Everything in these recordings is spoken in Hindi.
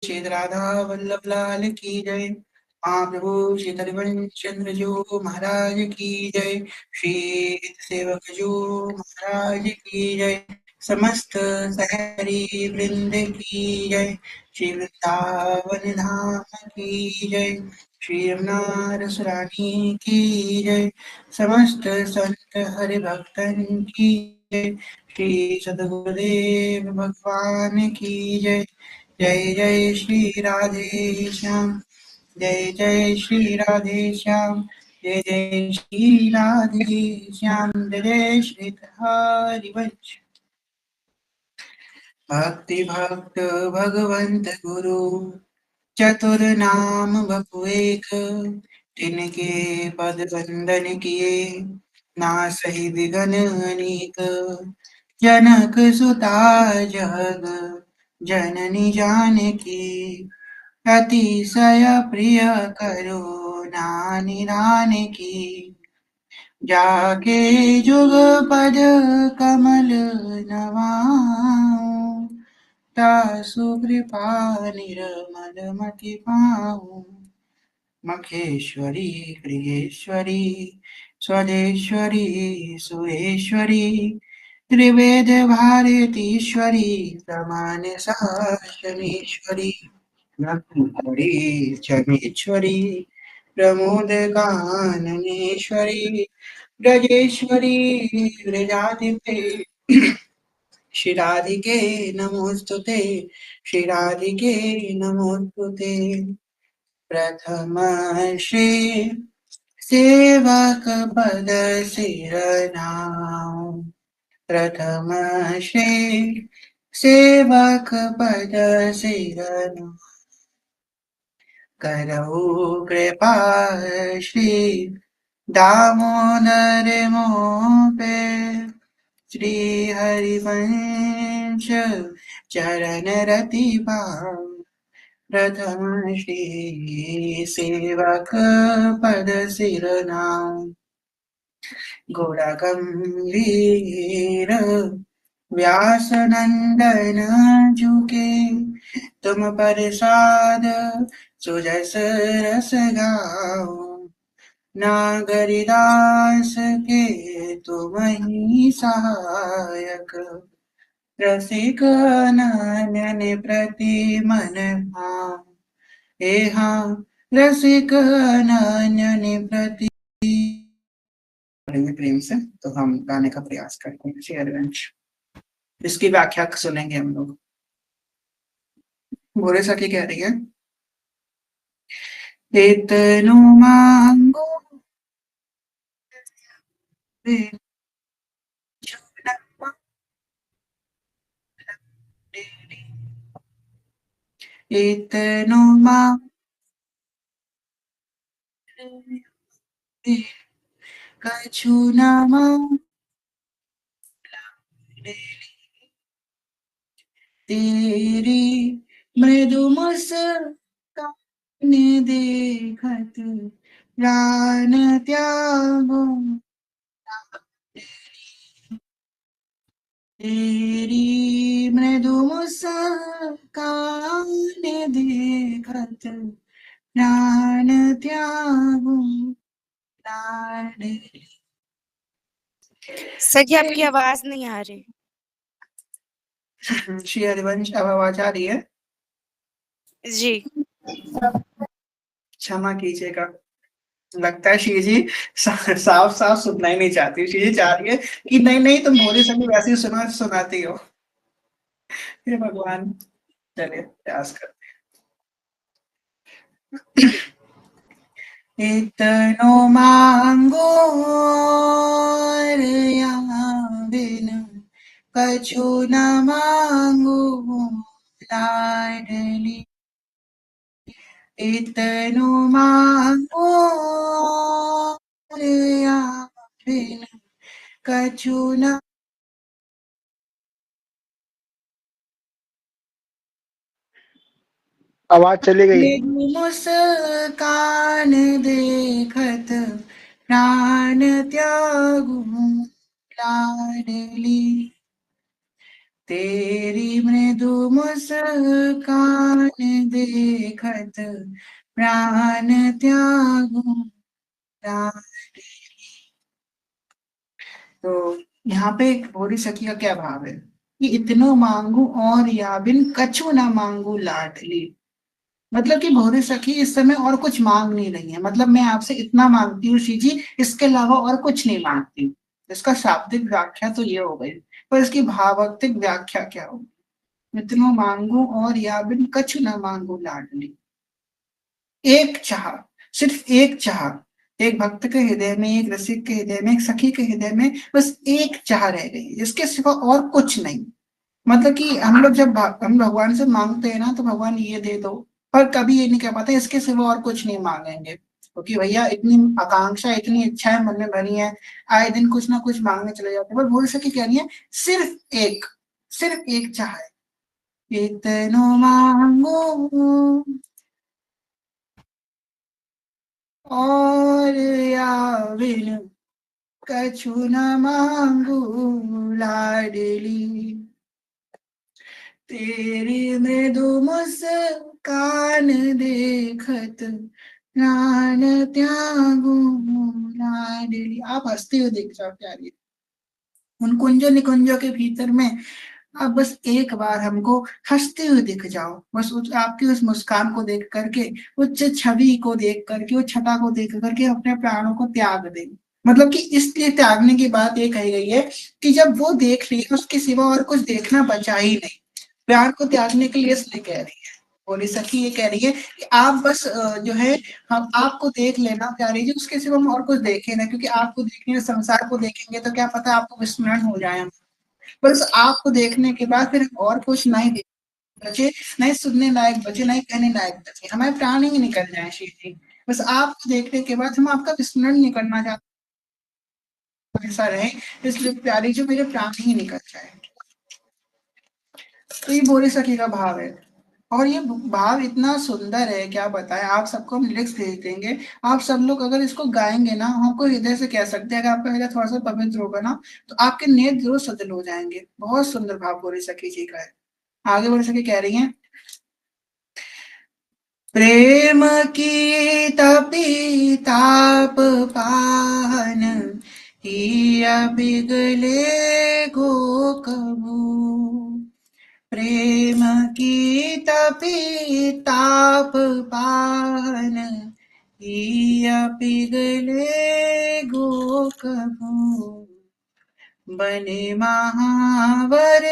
श्री राधा वल्लभ लाल की जय। महाप्रभु श्री हरिवंश चंद्र जो महाराज की जय। श्री सेवक जो महाराज की जय। समस्त सहरी वृंद की जय। श्री वृंदावन धाम की जय। श्री रमना रसरानी की जय। समस्त संत हरि भक्तन की जय। श्री सदगुरुदेव भगवान की जय। जय जय श्री राधे श्याम। जय जय श्री राधे श्याम। जय जय श्री राधे श्याम। जय जय श्री हरिवंश। भक्ति भक्त भगवंत गुरु चतुर नाम बपु एक। तिनके पद वंदन किए ना सही विघन अनेक। जनक सुता जग जननी जानकी अतिशय प्रिय करुणा निधान की। जाके जुग पद कमल नवाऊं तासु कृपा निर्मल मति पाऊं। मखेश्वरी गृहेश्वरी स्वदेश्वरी सुरेश्वरी त्रिवेद भारतीश्वरी समान शासनेश्वरी ब्रह्मपुरी जमेश्वरी प्रमोद गाननेश्वरी ब्रजेश्वरी ब्रजाधिपे श्री राधिके नमोस्तुते। श्री राधिके नमोस्तुते। प्रथम श्री सेवक पद सिरनाम। प्रथम श्री सेवक पद सिरनाम। करहु कृपा श्री दामोदर मोपे। श्री हरिवंश चरण रति पाऊं। प्रथम श्री सेवक पद सिरनाम। घोड़ा गंभीर व्यास नंदन झुके तुम प्रसाद सुजस रस गाओ। नागरिदास के तुम ही सहायक रसिक नयन प्रति मन भाव। हे हाँ रसिक नयन प्रति प्रेम से तो हम गाने का प्रयास करते हैं। श्री हरिवंश इसकी व्याख्या सुनेंगे हम लोग। गोरे सखी कह रही है इतनु मांगो इतनु मांगो कछु न मांगो तेरी मृदु मुस्कान देखत प्राण त्यागो। तेरी मृदु मुस्कान देखत प्राण त्यागो। सजी आपकी आवाज नहीं आ रही। श्री हरिवंश अब आवाज आ रही है जी। क्षमा कीजिएगा। लगता है श्री जी साफ साफ सुनना ही नहीं चाहती। श्री जी चाह रही है कि नहीं नहीं तुम भोले सभी वैसे ही सुनाती हो। हे भगवान चलिए प्रयास करते हैं। इतनो मांगो बिन कछु न मांगो लाडली। इतनो मांगो बिन कछु न आवाज चली गई। मुस्कान देखत प्राण त्यागू लाडली। तेरी मृदु मुस्कान देखत प्राण त्यागूं लाडली। तो यहाँ पे भोरी सखी का क्या भाव है कि इतनो मांगू और या बिन कछु ना मांगू लाडली। मतलब कि भोरी सखी इस समय और कुछ मांग नहीं रही है, मतलब मैं आपसे इतना मांगती हूँ श्री जी, इसके अलावा और कुछ नहीं मांगती हूँ। इसका शाब्दिक व्याख्या तो ये हो गई, पर इसकी भावात्मक व्याख्या क्या होगी? इतनो मांगू और या बिन कछु ना मांगू लाडली। एक चाह, सिर्फ एक चाह, एक भक्त के हृदय में, एक रसिक के हृदय में, एक सखी के हृदय में बस एक चाह रह गई, इसके सिवा और कुछ नहीं। मतलब कि हम लोग जब हम भगवान से मांगते हैं ना, तो भगवान ये दे दो, पर कभी ये नहीं कह पाते इसके सिवा और कुछ नहीं मांगेंगे, क्योंकि भैया इतनी आकांक्षा, इतनी इच्छाएं मन में भरी हैं, आए दिन कुछ ना कुछ मांगने चले जाते हैं। पर बोल सके क्या नहीं है, सिर्फ एक, सिर्फ एक चाह है, इतनो मांगो और या बिन कछु न मांगू लाडली। तेरी मृदु मुस्कान देखत प्राण त्यागू लाडली। आप हंसते हुए देख जाओ प्यारी, उन कुंजों निकुंजों के भीतर में आप बस एक बार हमको हंसते हुए दिख जाओ, बस उस आपकी उस मुस्कान को देख करके, उस छवि को देख करके, उस छटा को देख करके अपने प्राणों को त्याग दे। मतलब कि इसलिए त्यागने की बात ये कही गई है कि जब वो देख ली उसके सिवा और कुछ देखना बचा ही नहीं, प्यार को त्यागने के लिए इसलिए कह रही है। बोली सखी ये कह रही है कि आप बस जो है, हम आपको देख लेना प्यारी जी, उसके सिवा हम और कुछ देखे ना, क्योंकि आपको देखने, संसार को देखेंगे तो क्या पता आपको विस्मरण हो जाए, बस आपको देखने के बाद फिर और कुछ नहीं बचे, नहीं सुनने लायक बचे, नहीं कहने लायक बचे, हमारे प्राण ही निकल जाए श्री जी। बस आपको देखने के बाद हम आपका विस्मरण नहीं करना चाहते, ऐसा रहे, इसलिए प्यारी जो मेरे प्राण ही निकल जाए। तो ये बोले सखी का भाव है, और ये भाव इतना सुंदर है, क्या बताएं। आप सबको हम लिरिक्स भेज देंगे, आप सब लोग अगर इसको गाएंगे ना, हमको हृदय से कह सकते हैं, अगर आपका हृदय थोड़ा सा पवित्र होगा ना, तो आपके नेत्र जरूर सजल हो जाएंगे। बहुत सुंदर भाव बोले सखी जी का है। आगे बोले सखी कह रही हैं, प्रेम की तपी ताप पान हिया पिघले गो कबू। प्रेम की तपी ताप पान हिया पिघले गो कबू। बने महावर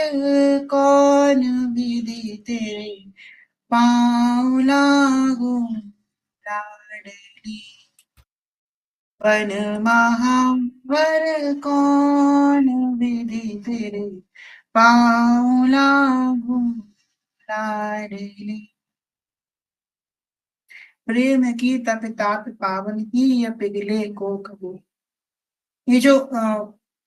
कौन विधि तेरे पाँव लागू लाडली। बन महावर कौन विधि तेरे पाँव लागू लाडली। प्रेम की तप ताप पावन ही या पिघले को कबू। ये जो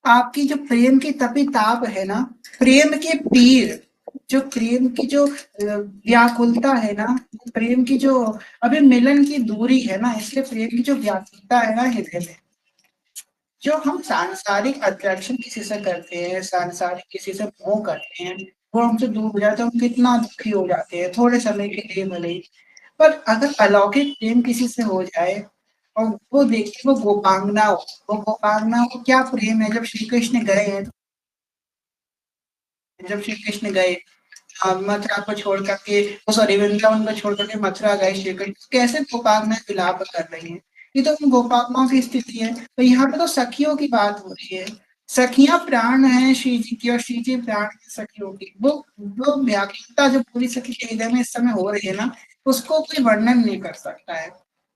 आपकी जो प्रेम की तपी ताप है ना, प्रेम के पीर, जो प्रेम की जो व्याकुलता है ना, प्रेम की जो अभी मिलन की दूरी है ना, इसलिए प्रेम की जो व्याकुलता है ना हृदय में, जो हम सांसारिक अट्रैक्शन किसी से करते हैं, सांसारिक किसी से मोह करते हैं, वो हमसे दूर हो जाए तो हम कितना दुखी हो जाते हैं, थोड़े समय के लिए भले ही। पर अगर अलौकिक प्रेम किसी से हो जाए, और वो देखिए वो गोपांगना हो, वो गोपांगना को क्या प्रेम है। जब श्री कृष्ण गए हैं, जब श्री कृष्ण गए मथुरा को छोड़ करके, सॉरी वृंदावन को छोड़ करके मथुरा गए श्री कृष्ण, कैसे गोपांगना विलाप कर रही है, ये तो गोपांगनाओं की स्थिति है। तो यहाँ पे तो सखियों की बात हो रही है, सखियां प्राण है श्री जी की, और श्री जी प्राण है सखियों की। वो व्याकुलता जो पूरी सखी के हृदय में इस समय हो रही है ना, उसको कोई वर्णन नहीं कर सकता है।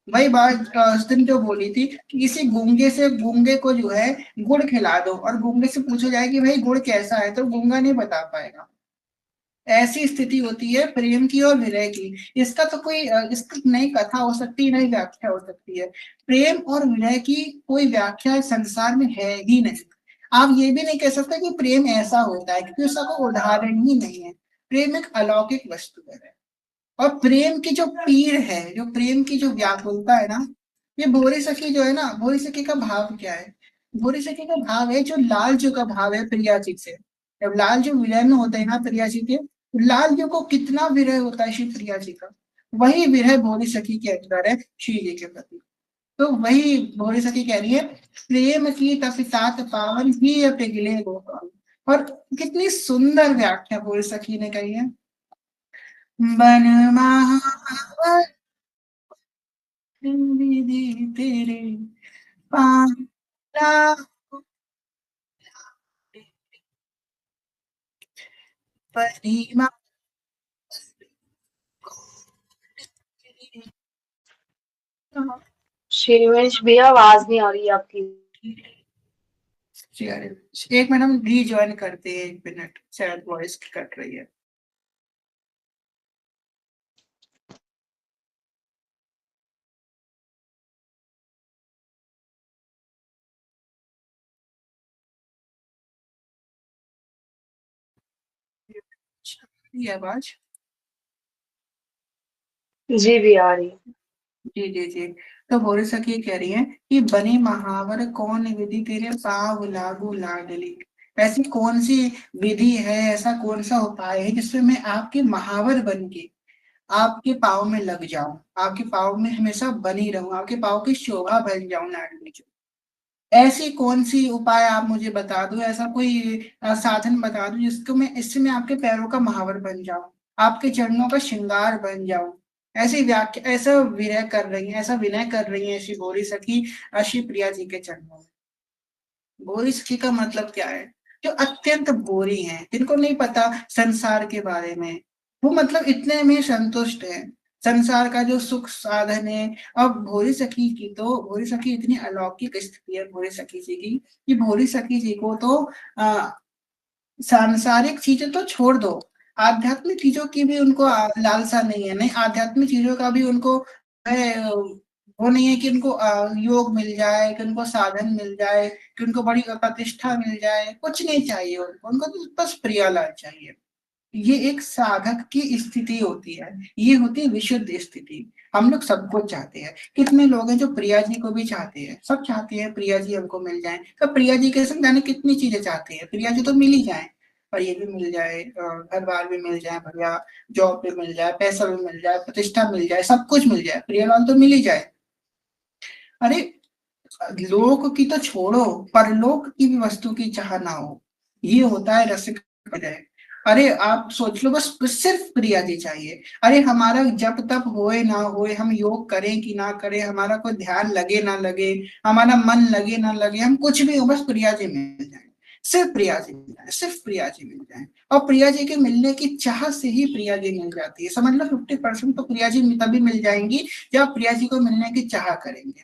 वही बात उस दिन जो बोली थी कि किसी गूंगे से, गूंगे को जो है गुड़ खिला दो, और गूंगे से पूछा जाए कि भाई गुड़ कैसा है, तो गूंगा नहीं बता पाएगा। ऐसी स्थिति होती है प्रेम की और विरह की। इसका तो कोई इसकी नई कथा हो सकती है, नई व्याख्या हो सकती है। प्रेम और विरह की कोई व्याख्या इस संसार में है ही नहीं। आप ये भी नहीं कह सकते कि प्रेम ऐसा होता है, क्योंकि उसका कोई उदाहरण ही नहीं है। प्रेम एक अलौकिक वस्तु है, और प्रेम की जो पीर है, जो प्रेम की जो व्याकुलता है ना, ये भोरी सखी जो है ना, भोरी सखी का भाव क्या है? भोरी सखी का भाव है जो लाल जो का भाव है प्रिया जी से, जब लाल जो विरह में होते हैं ना प्रिया जी के, लाल जी को कितना विरह होता है श्री प्रिया जी का, वही विरह भोली सखी के अंदर है श्री जी के प्रति। तो वही भोली सखी कह रही है, प्रेम की तपितात पावन ही पिघले गोपाल। और कितनी सुंदर व्याख्या भोली सखी ने कही है, बन महावर विधि तेरे पाला परिमा। श्रीवंश भैया आवाज नहीं आ रही है आपकी। एक मिनट हम रीज्वाइन करते हैं, 1 मिनट, शायद वॉइस कट रही है। ये आवाज जी भी आ रही है। जी जी जी। तो भोरे सखी कह रही है कि बने महावर कौन विधि तेरे पाव लागू लाडली। ऐसी कौन सी विधि है, ऐसा कौन सा उपाय है जिसमें मैं आपके महावर बन के आपके पाव में लग जाऊं, आपके पाव में हमेशा बनी रहूं, आपके पाव की शोभा बन जाऊं लाडली जो। ऐसी कौन सी उपाय आप मुझे बता दो, ऐसा कोई साधन बता दो जिसको मैं, इससे मैं आपके पैरों का महावर बन जाऊं, आपके चरणों का श्रृंगार बन जाऊं। ऐसी व्याख्या, ऐसा विनय कर रही है, ऐसा विनय कर रही है ऐसी गौरी सखी श्री प्रिया जी के चरणों में। गौरी सखी का मतलब क्या है, जो अत्यंत बोरी हैं, जिनको नहीं पता संसार के बारे में, वो मतलब इतने में संतुष्ट है, संसार का जो सुख साधन है। अब भोरी सखी की तो, भोरी सखी इतनी अलौकिक स्थिति है भोरी सखी जी की, कि भोरी सखी जी को तो आ, सांसारिक चीजें तो छोड़ दो, आध्यात्मिक चीजों की भी उनको लालसा नहीं है, नहीं आध्यात्मिक चीजों का भी उनको है, वो नहीं है कि उनको योग मिल जाए, कि उनको साधन मिल जाए, कि उनको बड़ी प्रतिष्ठा मिल जाए, कुछ नहीं चाहिए उनको, उनको तो बस प्रियालाल चाहिए। ये एक साधक की स्थिति होती है, ये होती है विशुद्ध स्थिति। हम लोग सबको चाहते हैं, कितने लोग हैं जो प्रिया जी को भी चाहते हैं, सब चाहते हैं प्रिया जी हमको मिल जाए, तो प्रिया जी के संग जाने कितनी चीजें चाहते हैं, प्रिया जी तो मिल ही जाए, और ये भी मिल जाए, घर बार भी मिल जाए, बढ़िया जॉब भी मिल जाए, पैसा भी मिल जाए, प्रतिष्ठा मिल जाए, सब कुछ मिल जाए, प्रियालाल तो मिल ही जाए। अरे लोक की तो छोड़ो, परलोक की भी वस्तु की चाह ना हो, ये होता है रसिक हृदय। अरे आप सोच लो, बस सिर्फ प्रिया जी चाहिए। अरे हमारा जब तब होए ना होए, हम योग करें कि ना करें, हमारा कोई ध्यान लगे ना लगे, हमारा मन लगे ना लगे, हम कुछ भी हो, बस प्रिया जी मिल जाए, सिर्फ प्रिया जी मिल जाए, सिर्फ प्रिया जी मिल जाए। और प्रिया जी के मिलने की चाह से ही प्रिया जी मिल जाती है, समझ लो 50% तो प्रिया जी तभी मिल जाएंगी जब आप प्रिया जी को मिलने की चाह करेंगे।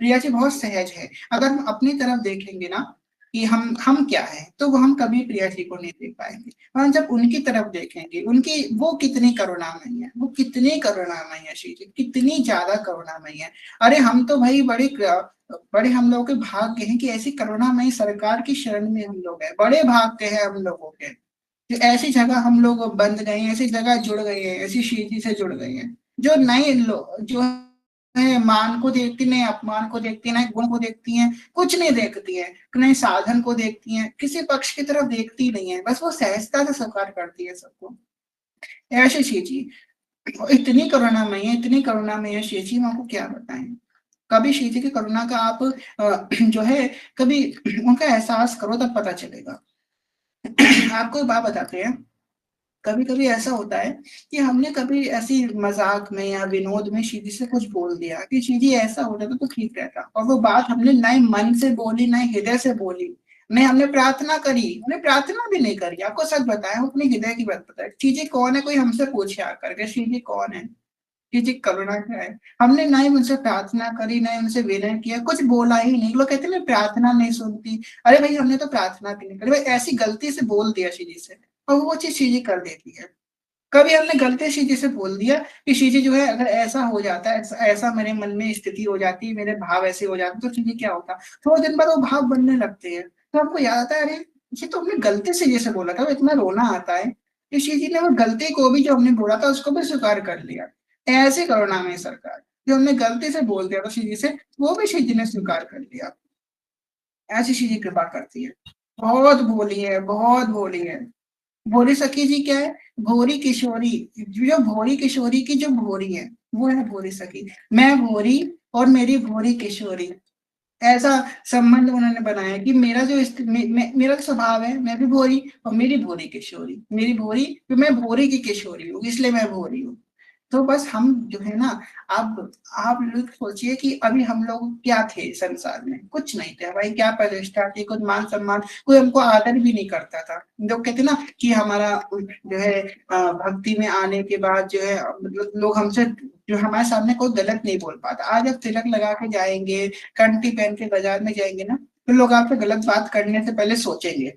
प्रिया जी बहुत सहज है। अगर हम अपनी तरफ देखेंगे ना कि हम क्या है, तो वो हम कभी प्रिया जी को नहीं देख पाएंगे। और जब उनकी तरफ देखेंगे, उनकी वो कितनी करुणामयी है, वो कितनी करुणामयी है श्री जी, कितनी ज्यादा करुणामयी है। अरे हम तो भाई बड़े बड़े हम लोगों के भाग्य हैं कि ऐसी करुणामयी सरकार की शरण में हम लोग हैं, बड़े भाग्य हैं हम लोगों के, जो ऐसी जगह हम लोग बंध गए हैं, ऐसी जगह जुड़ गए हैं, ऐसी श्री जी से जुड़ गए हैं, जो नए लोग जो है मान को देखती नहीं, अपमान को देखती नहीं, गुण को देखती हैं, कुछ नहीं देखती है, नहीं साधन को देखती हैं, किसी पक्ष की तरफ देखती नहीं है, बस वो सहजता से स्वीकार करती है सबको। ऐसे श्री जी इतनी करुणामय है, इतनी करुणामय है श्री जी, मैं आपको क्या बताएं। कभी श्री जी की करुणा का आप जो है कभी उनका एहसास करो तब पता चलेगा। आपको एक बात बताते हैं, कभी कभी ऐसा होता है कि हमने कभी ऐसी मजाक में या विनोद में शीजी से कुछ बोल दिया कि शीजी ऐसा हो जाता तो ठीक रहता, और वो बात हमने नए मन से बोली, नए हृदय से बोली, नहीं हमने प्रार्थना करी, हमने प्रार्थना भी नहीं करी, आपको सच बताया, हम अपने हृदय की बात बताए, शीजी कौन है, कोई हमसे पूछे आकर के शीजी कौन है, शीजी करुणा क्या है, हमने ना ही उनसे प्रार्थना करी, ना ही उनसे विनय किया, कुछ बोला ही नहीं। लोग कहते हैं प्रार्थना नहीं सुनती, अरे भाई हमने तो प्रार्थना भी नहीं करी, भाई ऐसी गलती से बोल दिया शीजी से, और वो चीज शीजी कर देती है। कभी हमने गलती शीजी से बोल दिया कि शीजी जो है, अगर ऐसा हो जाता है, ऐसा मेरे मन में स्थिति हो जाती है, मेरे भाव ऐसे हो जाते, तो शीजी क्या होता, थोड़े दिन बाद वो भाव बनने लगते हैं, तो हमको याद आता है, अरे ये तो हमने गलती से जैसे बोला था, इतना रोना आता है कि शीजी ने वो गलती को भी, जो हमने बोला था उसको भी स्वीकार कर लिया। ऐसे करुणा में सरकार, जो हमने गलती से बोल दिया था शीजी से, वो भी शीजी ने स्वीकार कर लिया। ऐसी शीजी कृपा करती है। बहुत भोली है, बहुत भोली है। भोली सखी जी क्या है? भोरी किशोरी। जो भोरी किशोरी की जो भोरी है, वो है भोरी सखी। मैं भोरी और मेरी भोरी किशोरी, ऐसा संबंध उन्होंने बनाया कि मेरा जो मेरा जो स्वभाव है, मैं भी भोरी और मेरी भोरी किशोरी, मेरी भोरी, तो मैं भोरी की किशोरी हूँ, इसलिए मैं भोरी हूँ। तो बस हम जो है ना, अब आप लोग सोचिए कि अभी हम लोग क्या थे संसार में, कुछ नहीं थे भाई, क्या प्रतिष्ठा थी, कुछ मान सम्मान, कोई हमको आदर भी नहीं करता था। लोग कहते ना कि हमारा जो है भक्ति में आने के बाद जो है, मतलब लोग हमसे, जो हमारे सामने कोई गलत नहीं बोल पाता। आज आप तिलक लगा के जाएंगे, कंठी पहन के बाजार में जाएंगे ना, तो लोग आपसे गलत बात करने से पहले सोचेंगे।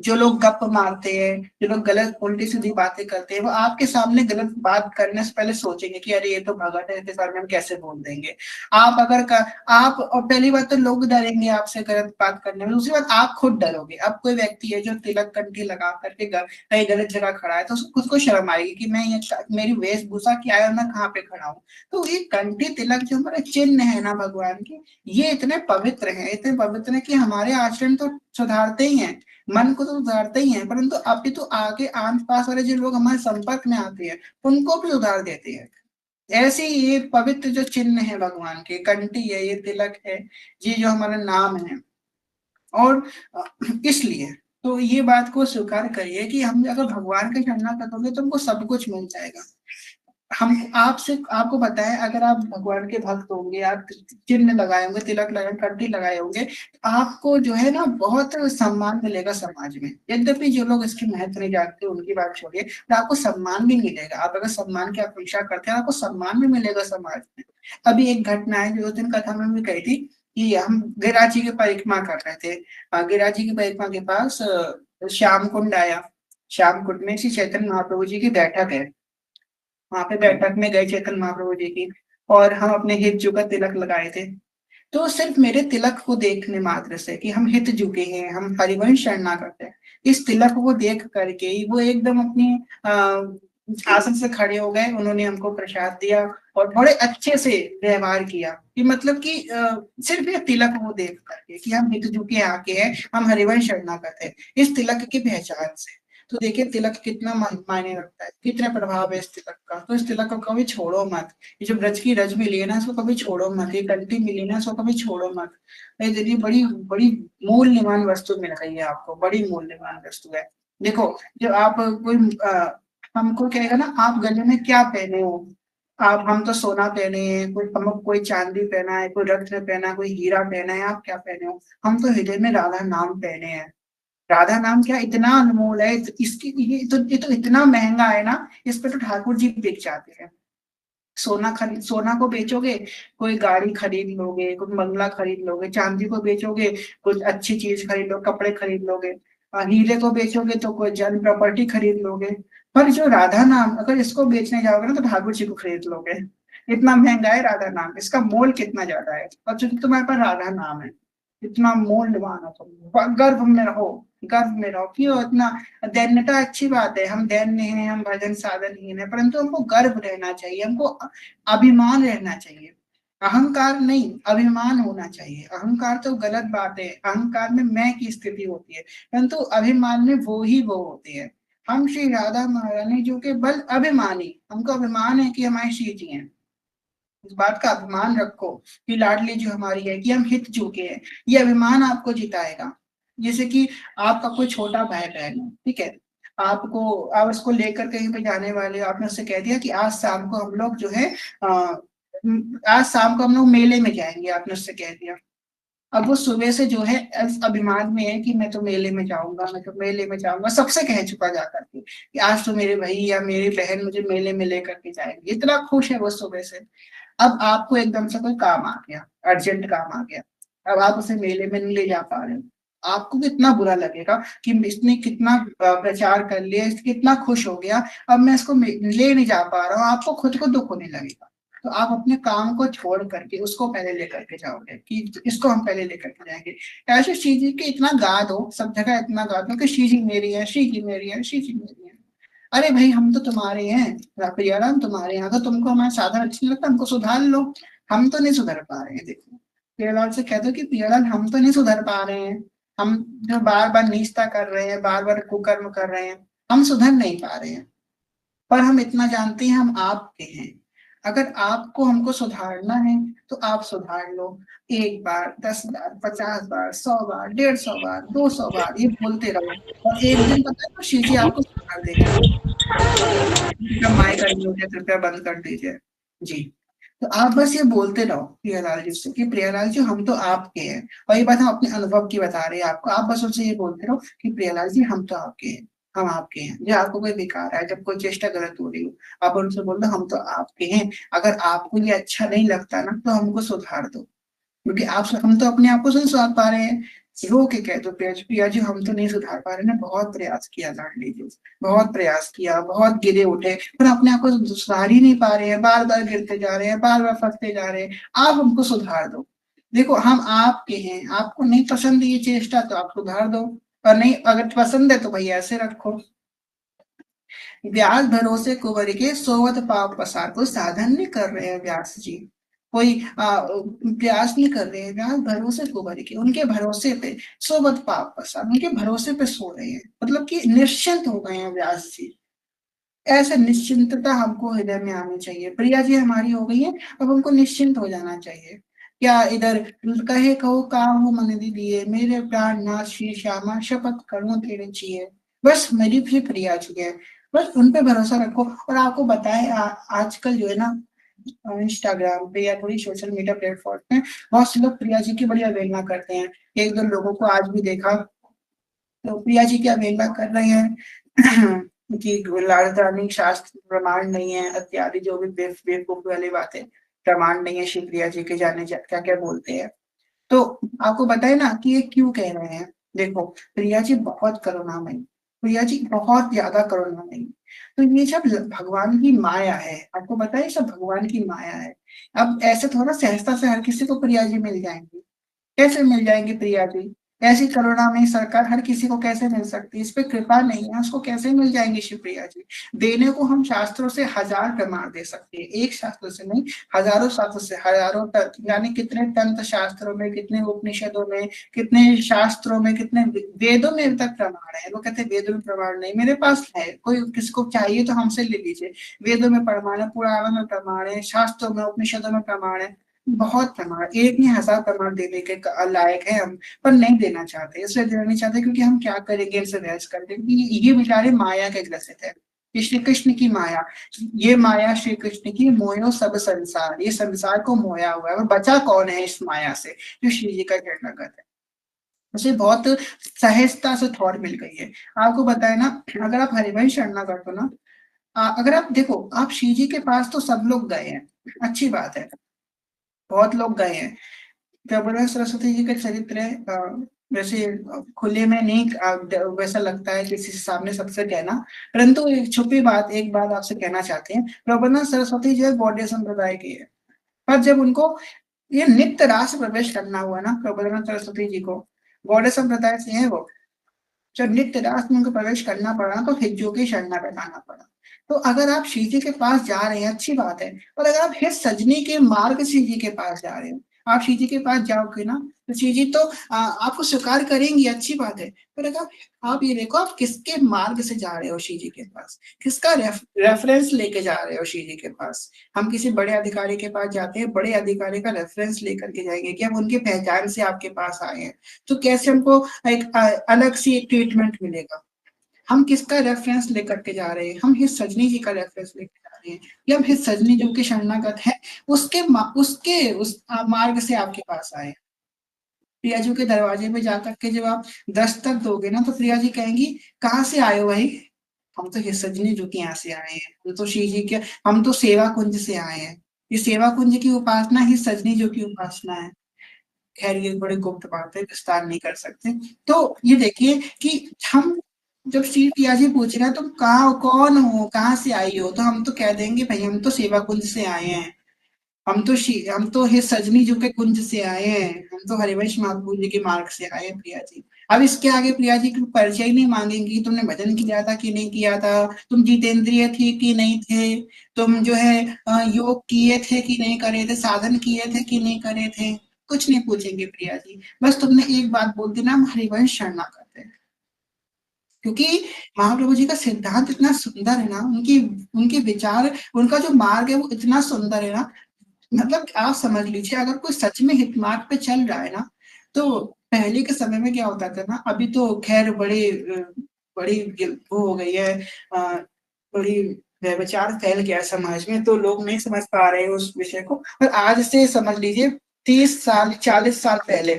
जो लोग गप मारते हैं, जो लोग गलत उल्टी सीधी बातें करते हैं, वो आपके सामने गलत बात करने से पहले सोचेंगे कि अरे ये तो भगत है, इसके सामने हम कैसे बोल देंगे। आप अगर आप, और पहली बात तो लोग डरेंगे आपसे गलत बात करने में, दूसरी बात आप खुद डरोगे। अब कोई व्यक्ति है जो तिलक कंठी लगा करके कहीं गलत जगह खड़ा है, तो उसको खुद को शर्म आएगी कि मैं ये, मेरी वेशभूषा क्या है और मैं कहाँ पे खड़ा हूँ। तो ये कंठी तिलक जो हमारे चिन्ह है ना भगवान की, ये इतने पवित्र है, इतने पवित्र है कि हमारे आचरण तो सुधारते ही हैं, मन को तो उतारते ही हैं, परंतु अभी तो आगे आस पास वाले जो लोग हमारे संपर्क में आते हैं, उनको भी उतार देते हैं। ऐसे ही ये पवित्र जो चिन्ह है भगवान के, कंठी है, ये तिलक है, ये जो हमारा नाम है। और इसलिए तो ये बात को स्वीकार करिए कि हम अगर भगवान के शरणागत होंगे तो हमको सब कुछ मिल जाएगा। हम आपसे आपको पता है, अगर आप भगवान के भक्त होंगे, आप चिन्ह लगाए होंगे, तिलक लगाए, कंठी लगाए होंगे, तो आपको जो है ना बहुत सम्मान मिलेगा समाज में। यद्यपि जो लोग इसकी महत्व नहीं जानते उनकी बात छोड़िए, तो आपको सम्मान भी मिलेगा। आप अगर सम्मान की अपेक्षा करते हैं, आपको सम्मान भी मिलेगा समाज में। अभी एक घटना है जो उस दिन कथा में भी कही थी कि हम गिरिराज जी की परिक्रमा कर रहे थे। गिरिराज जी की परिक्रमा के पास श्याम कुंड आया। श्याम कुंड में श्री चैतन्य महाप्रभु जी की बैठक है। वहां पे बैठक में गए चैतन्य महाप्रभु जी की, और हम अपने हित जू का तिलक लगाए थे। तो सिर्फ मेरे तिलक को देखने मात्र से कि हम हित झुके हैं, हम हरिवंश शरणागत हैं, इस तिलक को देख करके ही वो एकदम अपनी आसन से खड़े हो गए। उन्होंने हमको प्रसाद दिया और बड़े अच्छे से व्यवहार किया, कि मतलब कि सिर्फ ये तिलक वो देख करके कि हम हित झुके आके हैं, हम हरिवंश शरणागत है, इस तिलक की पहचान से। तो देखिए तिलक कितना मायने रखता है, कितने प्रभाव है इस तिलक का। तो इस तिलक को कभी छोड़ो मत। ये जो ब्रज की रज मिली है ना, इसको कभी छोड़ो मत। ये कंठी मिली ना, इसको कभी छोड़ो मत। ये देखिए बड़ी बड़ी मूल्यवान वस्तु मिल रही है आपको, बड़ी मूल्यवान वस्तु है। देखो, जो आप कोई हमको कहेगा ना, आप गले में क्या पहने हो, आप, हम तो सोना पहने हैं, कोई हमको कोई चांदी पहना है, कोई रत्न पहना है, कोई हीरा पहना है, आप क्या पहने हो? हम तो हृदय में राधा नाम पहने हैं। राधा नाम क्या इतना अनमोल है, इसकी ये तो इतना महंगा है ना, इस पे तो ठाकुर जी बिक जाते हैं। सोना को बेचोगे, कोई गाड़ी खरीद लोगे, कोई बंगला खरीद लोगे, चांदी को बेचोगे, कुछ अच्छी चीज खरीद लो, कपड़े खरीद लोगे, हीरे को बेचोगे तो कोई जन प्रॉपर्टी खरीद लोगे। पर जो राधा नाम, अगर इसको बेचने जाओगे ना, तो ठाकुर जी को खरीद लोगे। इतना महंगा है राधा नाम, इसका मोल कितना ज्यादा है। और चूंकि तुम्हारे पास राधा नाम है, इतना मूल्यवान हो, तुम गर्व में रहो, गर्व में रहो। क्यों इतना दैन्यता? अच्छी बात है, हम दैन्य हैं, हम भजन साधनहीन है, परंतु हमको गर्व रहना चाहिए, हमको अभिमान रहना चाहिए। अहंकार नहीं, अभिमान होना चाहिए। अहंकार तो गलत बात है, अहंकार में मैं की स्थिति होती है, परंतु अभिमान में वो होते हैं। हम श्री राधा महारानी जो के बल अभिमानी, हमको अभिमान है कि हमारे श्री जी हैं। इस बात का अभिमान रखो कि लाडली जो हमारी है, कि हम हित चूके हैं, ये अभिमान आपको जिताएगा। जैसे कि आपका कोई छोटा भाई बहन है, ठीक है, आपको, आप उसको लेकर कहीं पे जाने वाले हो, आपने उससे कह दिया कि आज शाम को हम लोग जो है आज शाम को हम लोग मेले में जाएंगे, आपने उससे कह दिया। अब वो सुबह से जो है इस अभिमान में है कि मैं तो मेले में जाऊंगा, मैं तो मेले में जाऊंगा, सबसे कह चुका जाकर के कि आज तो मेरे भाई या मेरी बहन मुझे मेले में लेकर के जाएंगे, इतना खुश है वो सुबह से। अब आपको एकदम से कोई काम आ गया, अर्जेंट काम आ गया, अब आप उसे मेले में नहीं ले जा पा रहे हो, आपको कितना बुरा लगेगा कि इसने कितना प्रचार कर लिया, कितना खुश हो गया, अब मैं इसको ले नहीं जा पा रहा हूँ, आपको खुद को दुख होने लगेगा। तो आप अपने काम को छोड़ करके उसको पहले लेकर के जाओगे कि इसको हम पहले लेकर के जाएंगे। ऐसे श्री जी के इतना गा दो, सब जगह इतना गा दो कि श्री जी मेरी है, श्री जी मेरी है, श्री जी मेरी है। अरे भाई हम तो तुम्हारे हैं, प्रियाराम तुम्हारे यहाँ, तो तुमको हमारा साधन अच्छा नहीं लगता, हमको सुधार लो। हम तो नहीं सुधर पा रहे हैं। देखो, प्रियालाल से कह दो कि प्रियालाल हम तो नहीं सुधर पा रहे हैं, हम जो बार बार नीचता कर रहे हैं, बार बार कुकर्म कर रहे हैं, हम सुधर नहीं पा रहे हैं। पर हम इतना जानते हैं हम आपके हैं। अगर आपको हमको सुधारना है तो आप सुधार लो। 1 बार, 10 बार, 50 बार, 100 बार, 150 बार, 200 बार ये बोलते रहो और एक दिन पता है तो शिव जी आपको सुधार देंगे। कृपया माइक अनम्यूट है, कृपया बंद कर दीजिए। जी। तो आप बस ये बोलते रहो प्रियालाल जी से कि प्रियालाल जी हम तो आपके हैं, और ये बात हम अपने अनुभव की बता रहे हैं आपको। आप बस उनसे ये बोलते रहो कि प्रियालाल जी हम तो आपके हैं, हम आपके हैं। जब आपको कोई विकार है, जब कोई चेष्टा गलत हो रही हो, आप उनसे बोल दो हम तो आपके हैं। अगर आपको ये अच्छा नहीं लगता ना तो हमको सुधार दो, क्योंकि आप हम तो अपने आप को नहीं सुधार पा रहे हैं। रो के कह दो प्रिया जी हम तो नहीं सुधार पा रहे ना, बहुत प्रयास किया लाडली जी, बहुत प्रयास किया, बहुत गिरे उठे, पर अपने आप को सुधार ही नहीं पा रहे हैं, बार बार गिरते जा रहे हैं, बार बार फंसते जा रहे हैं। आप हमको सुधार दो। देखो हम आपके हैं, आपको नहीं पसंद ये चेष्टा तो आप सुधार दो, और नहीं अगर पसंद है तो भाई ऐसे रखो। व्यास भरोसे कुंवर के सोवत पाप पसार, कोई साधन नहीं कर रहे हैं व्यास जी, कोई प्रयास नहीं कर रहे हैं। व्यास भरोसे कुंवर के, उनके भरोसे पे सोवत पाप पसार, उनके भरोसे पे सो रहे हैं, मतलब कि निश्चिंत हो गए हैं व्यास जी। ऐसे निश्चिंतता हमको हृदय में आनी चाहिए। प्रिया जी हमारी हो गई है, अब हमको निश्चिंत हो जाना चाहिए। क्या इधर कहे कहो काहू मन दिए, मेरे प्राण नाथ श्री श्यामा, शपथ करूं तेरे जिए। बस मेरी भी प्रिया जी है, बस उन पे भरोसा रखो। और आपको बताएं आजकल जो है ना इंस्टाग्राम पे या कोई सोशल मीडिया प्लेटफॉर्म पे बहुत से लोग प्रिया जी की बड़ी अवहेलना करते हैं। एक दो लोगों को आज भी देखा तो प्रिया जी की अवहेलना कर रहे हैं कि लाड़कानी शास्त्र प्रमाण नहीं है, इत्यादि जो भी बेवकूफी वाली बातें, प्रमाण नहीं है श्री प्रिया जी के, जाने क्या क्या बोलते हैं। तो आपको बताए ना कि ये क्यों कह रहे हैं। देखो प्रिया जी बहुत करुणामयी, प्रिया जी बहुत ज्यादा करुणामयी। तो ये सब भगवान की माया है, आपको बताए सब भगवान की माया है। अब ऐसे थोड़ा सहजता से हर किसी को प्रिया जी मिल जाएंगी, कैसे मिल जाएंगी प्रिया जी। ऐसी करुणा में सरकार हर किसी को कैसे मिल सकती है, इस पे कृपा नहीं है, उसको कैसे मिल जाएंगी शिवप्रिया जी। देने को हम शास्त्रों से हजार प्रमाण दे सकते हैं, एक शास्त्र से नहीं, हजारों शास्त्र से, हजारों यानी कितने तंत्र शास्त्रों में, कितने उपनिषदों में, कितने शास्त्रों में, कितने वेदों में तक प्रमाण है। वो कहते हैं वेदों में प्रमाण नहीं, मेरे पास है, कोई किसी को चाहिए तो हमसे ले लीजिए। वेदों में प्रमाण है, पुराणों में प्रमाण है, शास्त्रों में उपनिषदों में प्रमाण है, बहुत प्रमाण, एक नहीं हजार प्रमाण देने के लायक है हम, पर नहीं देना चाहते। इसलिए देना नहीं चाहते क्योंकि हम क्या करेंगे इनसे बहस करके, क्योंकि ये बेचारे माया के ग्रसित है। श्री कृष्ण की माया, ये माया श्री कृष्ण की, मोयो सब संसार, ये संसार को मोया हुआ है, और बचा कौन है इस माया से, जो श्री जी का शरणागत है। उसे बहुत सहजता से थॉट मिल गई है। आपको बताए ना, अगर आप हरिवंश शरणागत हो ना, अगर आप देखो, आप श्री जी के पास तो सब लोग गए हैं, अच्छी बात है, बहुत लोग गए हैं। प्रबोधन सरस्वती जी का चरित्र है, वैसे खुले में नहीं वैसा लगता है किसी से सामने सबसे कहना, परंतु एक छुपी बात, एक बात आपसे कहना चाहते हैं। प्रबोधन सरस्वती जी गौड़ीय संप्रदाय के है, पर जब उनको ये नित्य रास प्रवेश करना हुआ ना, प्रबोधन सरस्वती जी को गौड़ीय संप्रदाय से है वो, जब नित्य रास में उनको प्रवेश करना पड़ा तो हिज्जों की शरणागत आना पड़ा। तो अगर आप श्री जी के पास जा रहे हैं अच्छी बात है, और अगर आप हित सजनी के मार्ग श्री जी के पास जा रहे हो, आप श्री जी के पास जाओगे ना तो श्री जी तो आपको स्वीकार करेंगी, अच्छी बात है। पर अगर आप ये देखो आप किसके मार्ग से जा रहे हो श्री जी के पास, किसका रेफरेंस लेके जा रहे हो श्री जी के पास। हम किसी बड़े अधिकारी के पास जाते हैं, बड़े अधिकारी का रेफरेंस लेकर के जाएंगे कि हम उनके पहचान से आपके पास आए हैं, तो कैसे हमको एक अलग सी ट्रीटमेंट मिलेगा। हम किसका रेफरेंस लेकर के जा रहे हैं, हम हित सजनी जी का रेफरेंस लेकर जा रहे हैं, कि हम हित सजनी जो के शरणागत है, उसके उस मार्ग से आपके पास आए। प्रिया जी के दरवाजे पे जाकर के जब आप दस्तक दोगे ना तो प्रिया जी कहेंगी कहाँ से आए हो भाई। हम तो हित सजनी जो के यहाँ से आए हैं, हम तो श्री जी के, हम तो सेवा कुंज से आए हैं। ये सेवा कुंज की उपासना हित सजनी जो की उपासना है। खैर ये बड़े गुप्त बात है, विस्तार नहीं कर सकते। तो ये देखिए कि हम जब श्री प्रिया जी पूछ रहे हैं तुम कहाँ कौन हो, कहाँ से आई हो, तो हम तो कह देंगे भाई हम तो सेवा कुंज से आए हैं, हम तो हे सजनी जी के कुंज से आए हैं, हम तो हरिवंश महाप्रभु जी के मार्ग से आए हैं प्रिया जी। अब इसके आगे प्रिया जी की परिचय ही नहीं मांगेंगी, तुमने भजन किया था कि नहीं किया था, तुम जितेंद्रिय थे कि नहीं थे, तुम जो है योग किए थे कि नहीं करे थे, साधन किए थे कि नहीं करे थे। कुछ नहीं पूछेंगे प्रिया जी, बस तुमने एक बात बोल दी ना, हम हरिवंश शरणागत हैं। क्योंकि महाप्रभु जी का सिद्धांत इतना सुंदर है ना, उनकी उनके विचार, उनका जो मार्ग है वो इतना सुंदर है ना, मतलब आप समझ लीजिए अगर कोई सच में हित मार्ग पे चल रहा है ना, तो पहले के समय में क्या होता था ना, अभी तो खैर बड़ी वो हो गई है, बड़ी व्यभिचार फैल गया समाज में, तो लोग नहीं समझ पा रहे हैं उस विषय को। और आज से समझ लीजिए 30 साल 40 साल पहले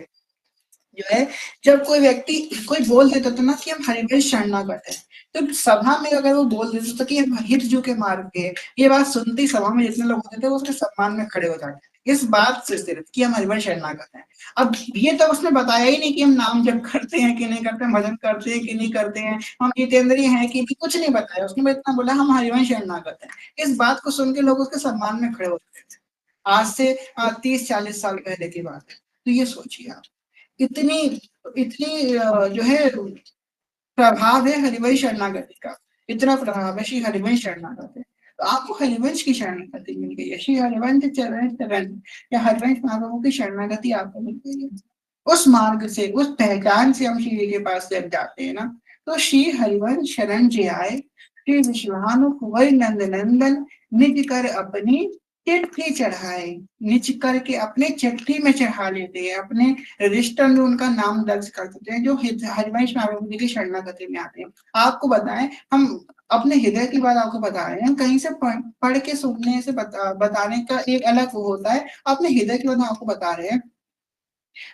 जो है, जब कोई व्यक्ति कोई बोल देता था ना कि हम हरिवंश शरणागत है, तो सभा में अगर वो बोल देता था कि हम हित जू के मार्ग पे, ये बात सुनते ही सभा में जितने लोग होते थे वो उसके सम्मान में खड़े हो जाते थे, इस बात से सिर्फ कि हम हरिवंश शरणागत हैं। अब ये तो उसने बताया ही नहीं कि हम नाम जप करते हैं कि नहीं करते हैं, भजन करते हैं कि नहीं करते हैं, हम जितेंद्रिय हैं कि नहीं, कुछ नहीं बताया उसने, बस इतना बोला हम हरिवंश शरणागत हैं। इस बात को सुन के लोग उसके सम्मान में खड़े हो जाते थे। आज से 30-40 साल पहले की बात है। तो ये सोचिए आप, इतनी इतनी जो है प्रभाव है हरिवंश शरणागति का, इतना प्रभाव है श्री हरिवंश शरणागति। तो आपको हरिवंश की शरणागति मिल गई है, श्री हरिवंश चरण शरण या हरिवंश महाप्रभु की शरणागति आपको मिल गई है। उस मार्ग से, उस पहचान से हम श्री जी के पास जब जाते हैं ना, तो श्री हरिवंश शरण जी आए, श्री विश्वानु कुंवर नंद नंदन निज कर अपनी चिट्ठी चढ़ाए, निज करके अपने चिट्ठी में चढ़ा लेते हैं, अपने रजिस्टर में उनका नाम दर्ज कर देते हैं, जो हरिवंश महाप्रभु जी की शरणागति में आते हैं। आपको बताएं, हम अपने हृदय की बात आपको बता रहे हैं, कहीं से पढ़ के सुनने से बताने का एक अलग वो होता है, अपने हृदय की बात आपको बता रहे हैं।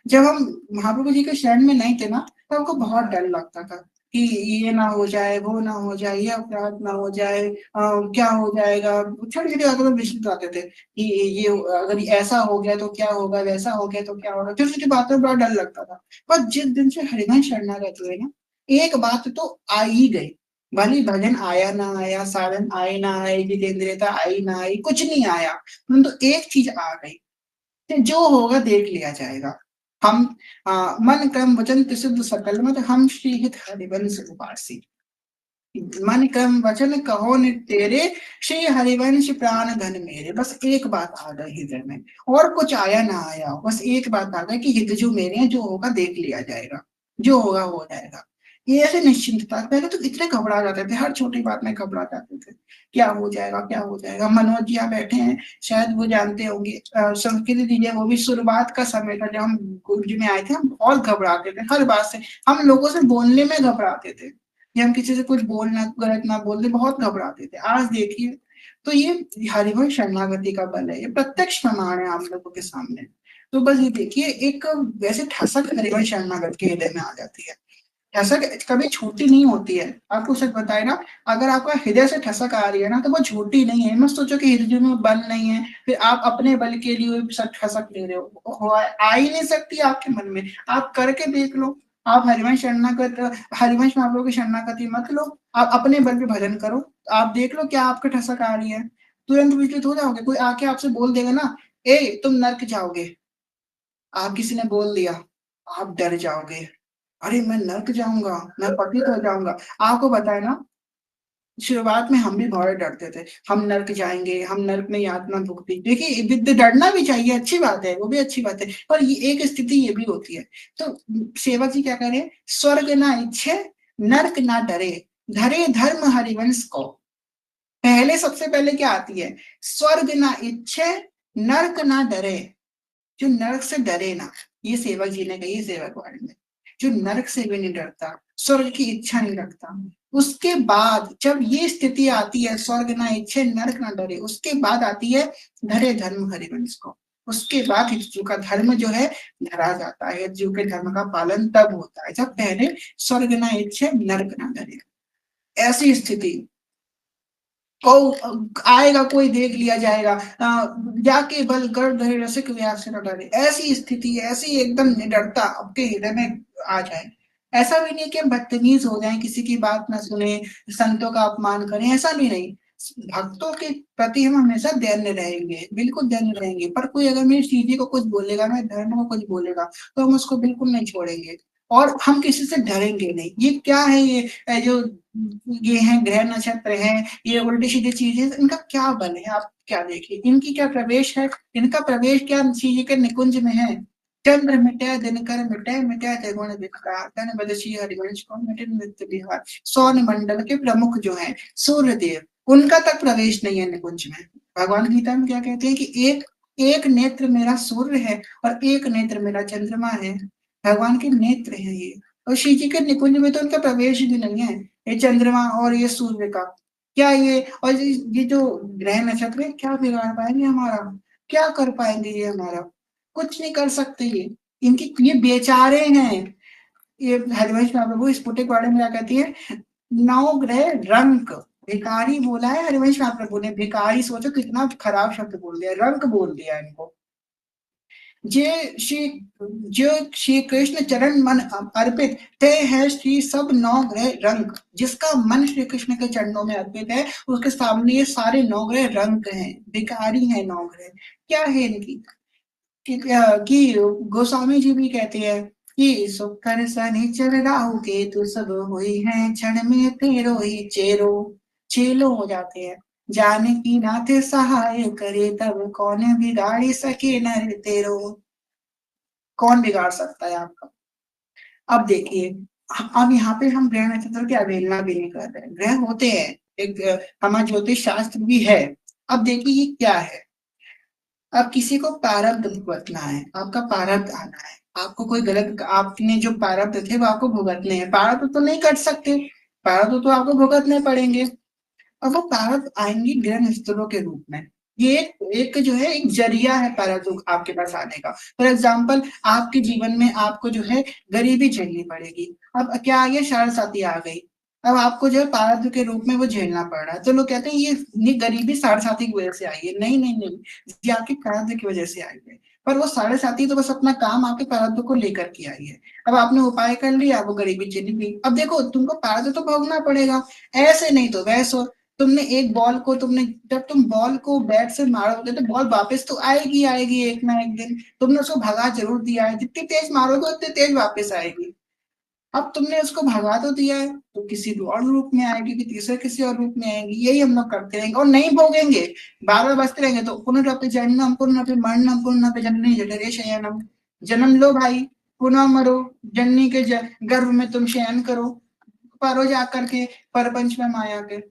जब हम महाप्रभु जी के शरण में नहीं थे ना, तो हमको बहुत डर लगता था कि ये ना हो जाए, वो ना हो जाए, ये अपराध ना हो जाए, क्या हो जाएगा, छोटी छोटी बातों में विचलित आते थे कि ये अगर ऐसा हो गया तो क्या होगा, वैसा हो गया तो क्या होगा, छोटी छोटी बातों में बड़ा डर लगता था। पर जिस दिन से हरिवंश शरणागत हुए ना, एक बात तो आ ही गई, भले भजन आया ना आया, साधन आए ना आए, जितेंद्रियता आई ना आई, कुछ नहीं आया, परंतु एक चीज आ गई, जो होगा देख लिया जाएगा। हम मन क्रम वचन त्रिशुद्ध सकल मत, हम श्री हित हरिवंश उपासी, मन क्रम वचन कहो नित तेरे, श्री हरिवंश प्राण धन मेरे। बस एक बात आ गई हृदय में, और कुछ आया ना आया, बस एक बात आ गई कि हित जो मेरे हैं, जो होगा देख लिया जाएगा, जो होगा हो जाएगा। ये ऐसे निश्चिंतता, पहले तो इतने घबरा जाते थे, हर छोटी बात में घबरा जाते थे, क्या हो जाएगा क्या हो जाएगा। मनोज जी यहाँ बैठे हैं, शायद वो जानते होंगे, संस्कृति दीजिए, वो भी शुरुआत का समय था जब हम गुरु जी में आए थे, हम बहुत घबराते थे हर बात से, हम लोगों से बोलने में घबराते थे, कि हम किसी से कुछ बोलना गलत ना बोल दे, बहुत घबराते थे। आज देखिए, तो ये हरिवंश शरणागति का बल है, ये प्रत्यक्ष प्रमाण है आप लोगों के सामने। तो बस ये देखिए, एक वैसे ठसक हरिवंश शरणागत के हृदय में आ जाती है, ठसक कभी छोटी नहीं होती है। आपको सच बताए ना, अगर आपका हृदय से ठसक आ रही है ना, तो वो छोटी नहीं है। मत सोचो कि हृदय में बल नहीं है, फिर आप अपने बल के लिए ठसक ले रहे हो, आ ही नहीं सकती आपके मन में। आप करके देख लो, आप हरिवंश शरणागत, हरिवंश महाप्रभु की शरणागति मत लो, आप अपने बल पे भजन करो, आप देख लो क्या आपके ठसक आ रही है, तुरंत विचलित हो जाओगे। कोई आके आपसे बोल देगा ना, ए तुम नर्क जाओगे, आप किसी ने बोल दिया, आप डर जाओगे, अरे मैं नर्क जाऊंगा, मैं पतित हो जाऊंगा। आपको बताए ना, शुरुआत में हम भी बहुत डरते थे, हम नर्क जाएंगे, हम नर्क में यातना भुगती। देखिए विद्य डरना भी चाहिए, अच्छी बात है, वो भी अच्छी बात है, पर ये एक स्थिति ये भी होती है। तो सेवक जी क्या करें, स्वर्ग ना इच्छे नर्क ना डरे, धरे धर्म हरिवंश को। पहले सबसे पहले क्या आती है, स्वर्ग ना इच्छे नर्क ना डरे, जो नरक से डरे ना, ये सेवक जी ने कही, सेवक वाणी में, जो नरक से भी नहीं डरता, स्वर्ग की इच्छा नहीं रखता, उसके बाद जब ये स्थिति आती है, स्वर्ग ना इच्छे नरक ना डरे, उसके बाद आती है धरे धर्म हरिवंश को। उसके बाद हिंदू का धर्म जो है धरा जाता है, हिंदू के धर्म का पालन तब होता है जब पहले स्वर्ग ना इच्छे नरक ना डरे। ऐसी स्थिति आएगा, कोई देख लिया जाएगा, जाके बल कर धरे रसिक व्यास से न डरे, ऐसी स्थिति, ऐसी एकदम निडरता आपके हृदय में आ जाए। ऐसा भी नहीं कि हम बदतमीज हो जाएं, किसी की बात ना सुने, संतों का अपमान करें, ऐसा भी नहीं। भक्तों के प्रति हम हमेशा दैन्य रहेंगे, बिल्कुल दैन्य रहेंगे, पर कोई अगर मेरी चीजी को कुछ बोलेगा, मेरे धर्म को कुछ बोलेगा, तो हम उसको बिल्कुल नहीं छोड़ेंगे, और हम किसी से डरेंगे नहीं। ये क्या है, ये जो ये है ग्रह नक्षत्र है, ये उल्टी सीधी चीजें, इनका क्या बल है, आप क्या देखिए, इनकी क्या प्रवेश है, इनका प्रवेश क्या चीज के निकुंज में है, चंद्र मिटे दिनकर मिटे मिटे त्रिगुण विकार तन बदसी हरिवंश को मिटे नित्य विहार। सौर मंडल के प्रमुख जो है सूर्य देव उनका तक प्रवेश नहीं है निकुंज में। भगवान गीता में क्या कहते हैं कि एक नेत्र मेरा सूर्य है और एक नेत्र मेरा चंद्रमा है। भगवान के नेत्र है ये, और श्री जी के निकुंज में तो उनका प्रवेश भी नहीं है। ये चंद्रमा और ये सूर्य का क्या ये, और ये जो ग्रह नक्षत्र है क्या बिगाड़ पाएंगे हमारा, क्या कर पाएंगे ये हमारा, कुछ नहीं कर सकते ये। इनकी ये बेचारे हैं। ये हरिवंश महाप्रभु स्फुटिक वाले में क्या कहती है, नौ ग्रह रंक, भिखारी बोला है हरिवंश महाप्रभु ने, भिखारी सोचो कितना खराब शब्द बोल दिया, रंक बोल दिया इनको। जो श्री कृष्ण चरण मन अर्पित ते है श्री सब नौ ग्रह रंग। जिसका मन श्री कृष्ण के चरणों में अर्पित है उसके सामने ये सारे नौ ग्रह रंग हैं, भिखारी हैं नौ ग्रह। क्या है इनकी कि गोस्वामी जी भी कहते हैं कि सुकर शनिचर राहु केतु सब हुई है क्षण में तेरो ही चेरो, चेलो हो जाते हैं। जाने की नाथ सहाय करे तब कौन बिगाड़ी सके नर तेरो, कौन बिगाड़ सकता है आपका। अब देखिए, अब यहाँ पे हम ग्रह नक्षत्र की अवहेलना भी नहीं कर रहे, ग्रह होते हैं, एक हमारा ज्योतिष शास्त्र भी है। अब देखिए ये क्या है, अब किसी को प्रारब्ध भुगतना है, आपका प्रारब्ध आना है, आपको कोई गलत, आपने जो प्रारब्ध थे वो आपको भुगतने हैं। प्रारब्ध तो नहीं कट सकते, प्रारब्ध तो आपको भुगतने पड़ेंगे। अब वो प्रारब्ध आएंगे ग्रह नक्षत्रों के रूप में। ये एक जो है एक जरिया है प्रारब्ध आपके पास आने का। फॉर एग्जाम्पल आपके जीवन में आपको जो है गरीबी झेलनी पड़ेगी। अब क्या आ गया, साढ़े आ गई, अब आपको जो है प्रारब्ध के रूप में वो झेलना पड़ रहा है। तो लोग कहते हैं ये गरीबी साढ़े की वजह से आई है। नहीं नहीं नहीं, ये आपके प्रारब्ध की वजह से आई है। पर वो साढ़े तो बस अपना काम आपके प्रारब्ध को लेकर के आई है। अब आपने उपाय कर लिया, वो गरीबी चली गई। अब देखो तुमको प्रारब्ध तो भोगना पड़ेगा, ऐसे नहीं तो वैसे। तुमने एक बॉल को, तुमने जब तुम बॉल को बैट से मारोगे तो बॉल वापस तो आएगी आएगी एक ना एक दिन। तुमने उसको भगा जरूर दिया है, जितनी तेज मारोगे उतनी तेज वापस आएगी। अब तुमने उसको भगा तो दिया है तो किसी और रूप में आएगी, कि तीसरे किसी और रूप में आएगी। यही हम लोग करते रहेंगे और नहीं भोगेंगे, बार बार बचते रहेंगे। तो पुनरपि जन्म पुनरपि मरणम पुनरपि जननी जठरे शयनम, जन्म लो भाई, पुनः मरो, जननी के गर्भ में तुम शयन करो, पारो जा करके परपंच में माया के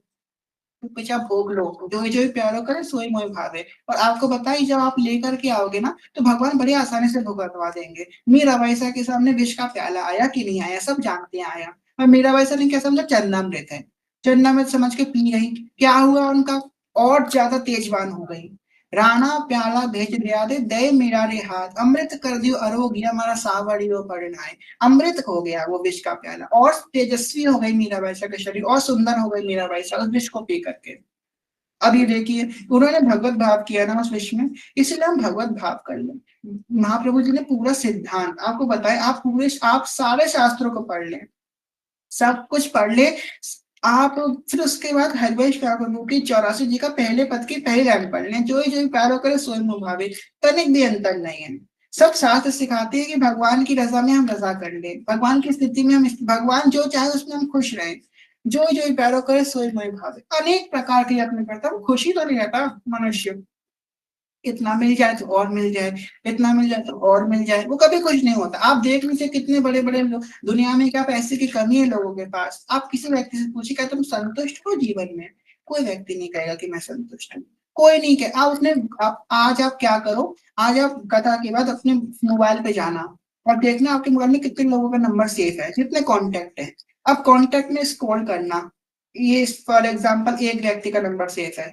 पिछा भोग लो। जो प्यारो करे सोई मोहि भावे। और आपको बताइए जब आप लेकर के आओगे ना तो भगवान बड़ी आसानी से भुगतवा देंगे। मीरा वैसा के सामने विष का प्याला आया कि नहीं आया, सब जानते हैं आया। और मीरा वैसा ने क्या समझा, चरणामृत है, चरणामृत समझ के पी गई। क्या हुआ उनका, और ज्यादा तेजवान हो गई। राणा प्याला भेज दिया दे दे मेरा रे हाथ, अमृत कर दियो अरोगिया हमारा सावड़ियो पड़नाए। अमृत हो गया वो विष का प्याला, और तेजस्वी हो गई मीराबाई का शरीर, और सुंदर हो गई मीराबाई उस विष को पी करके। अब ये देखिए उन्होंने भगवत भाव किया ना उस विष में, इसलिए हम भगवत भाव कर लें। महाप्रभु जी ने पूरा सिद्धांत आपको बताया, आप सारे शास्त्रों को पढ़ लें, सब कुछ पढ़ ले आप। फिर उसके बाद हरिवंश प्रभु की 84 जी का पहले पद की पहली लाइन पढ़ लें, जो ही प्यारो करे सोई मोह भावे। तनिक भी अंतर नहीं है। सब शास्त्र सिखाते हैं कि भगवान की रजा में हम रजा कर ले, भगवान की स्थिति में हम, भगवान जो चाहे उसमें हम खुश रहे। जो जो प्यारो करे सोई मोह भावे। अनेक प्रकार के यत्न करता है, खुशी तो नहीं रहता मनुष्य, इतना मिल जाए तो और मिल जाए, इतना मिल जाए तो और मिल जाए, वो कभी खुश नहीं होता। आप देख लीजिए कितने बड़े बड़े लोग दुनिया में, क्या पैसे की कमी है लोगों के पास। आप किसी व्यक्ति से पूछिए क्या तुम संतुष्ट हो जीवन में, कोई व्यक्ति नहीं कहेगा कि मैं संतुष्ट हूँ, कोई नहीं कहे। आज आप क्या करो, आज आप कथा के बाद अपने मोबाइल पे जाना और देखना आपके मोबाइल में कितने लोगों का नंबर सेव है, कितने कॉन्टेक्ट है। अब कॉन्टेक्ट में स्क्रॉल करना, ये फॉर एग्जाम्पल एक व्यक्ति का नंबर सेव है,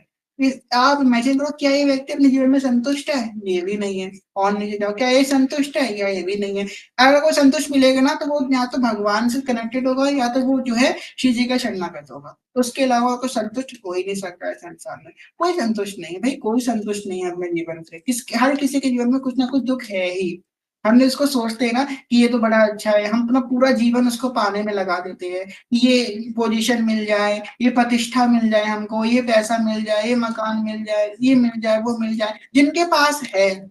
आप इमेजिन करो क्या ये व्यक्ति अपने जीवन में संतुष्ट है, ये भी नहीं है। और नीचे जाओ, क्या ये संतुष्ट है, या ये भी नहीं है। अगर कोई संतुष्ट मिलेगा ना तो वो या तो भगवान से कनेक्टेड होगा, या तो वो जो है शिव जी का शरणागत होगा। उसके अलावा कोई संतुष्ट हो ही नहीं सकता है संसार में। कोई संतुष्ट नहीं है भाई, कोई संतुष्ट नहीं है अपने जीवन से। हर किसी के जीवन में कुछ ना कुछ दुख है ही। हमने इसको सोचते हैं ना कि ये तो बड़ा अच्छा है, हम अपना पूरा जीवन उसको पाने में लगा देते हैं। ये पोजीशन मिल जाए, ये प्रतिष्ठा मिल जाए हमको, ये पैसा मिल जाए, ये मकान मिल जाए, ये मिल जाए, वो मिल जाए। जिनके पास है,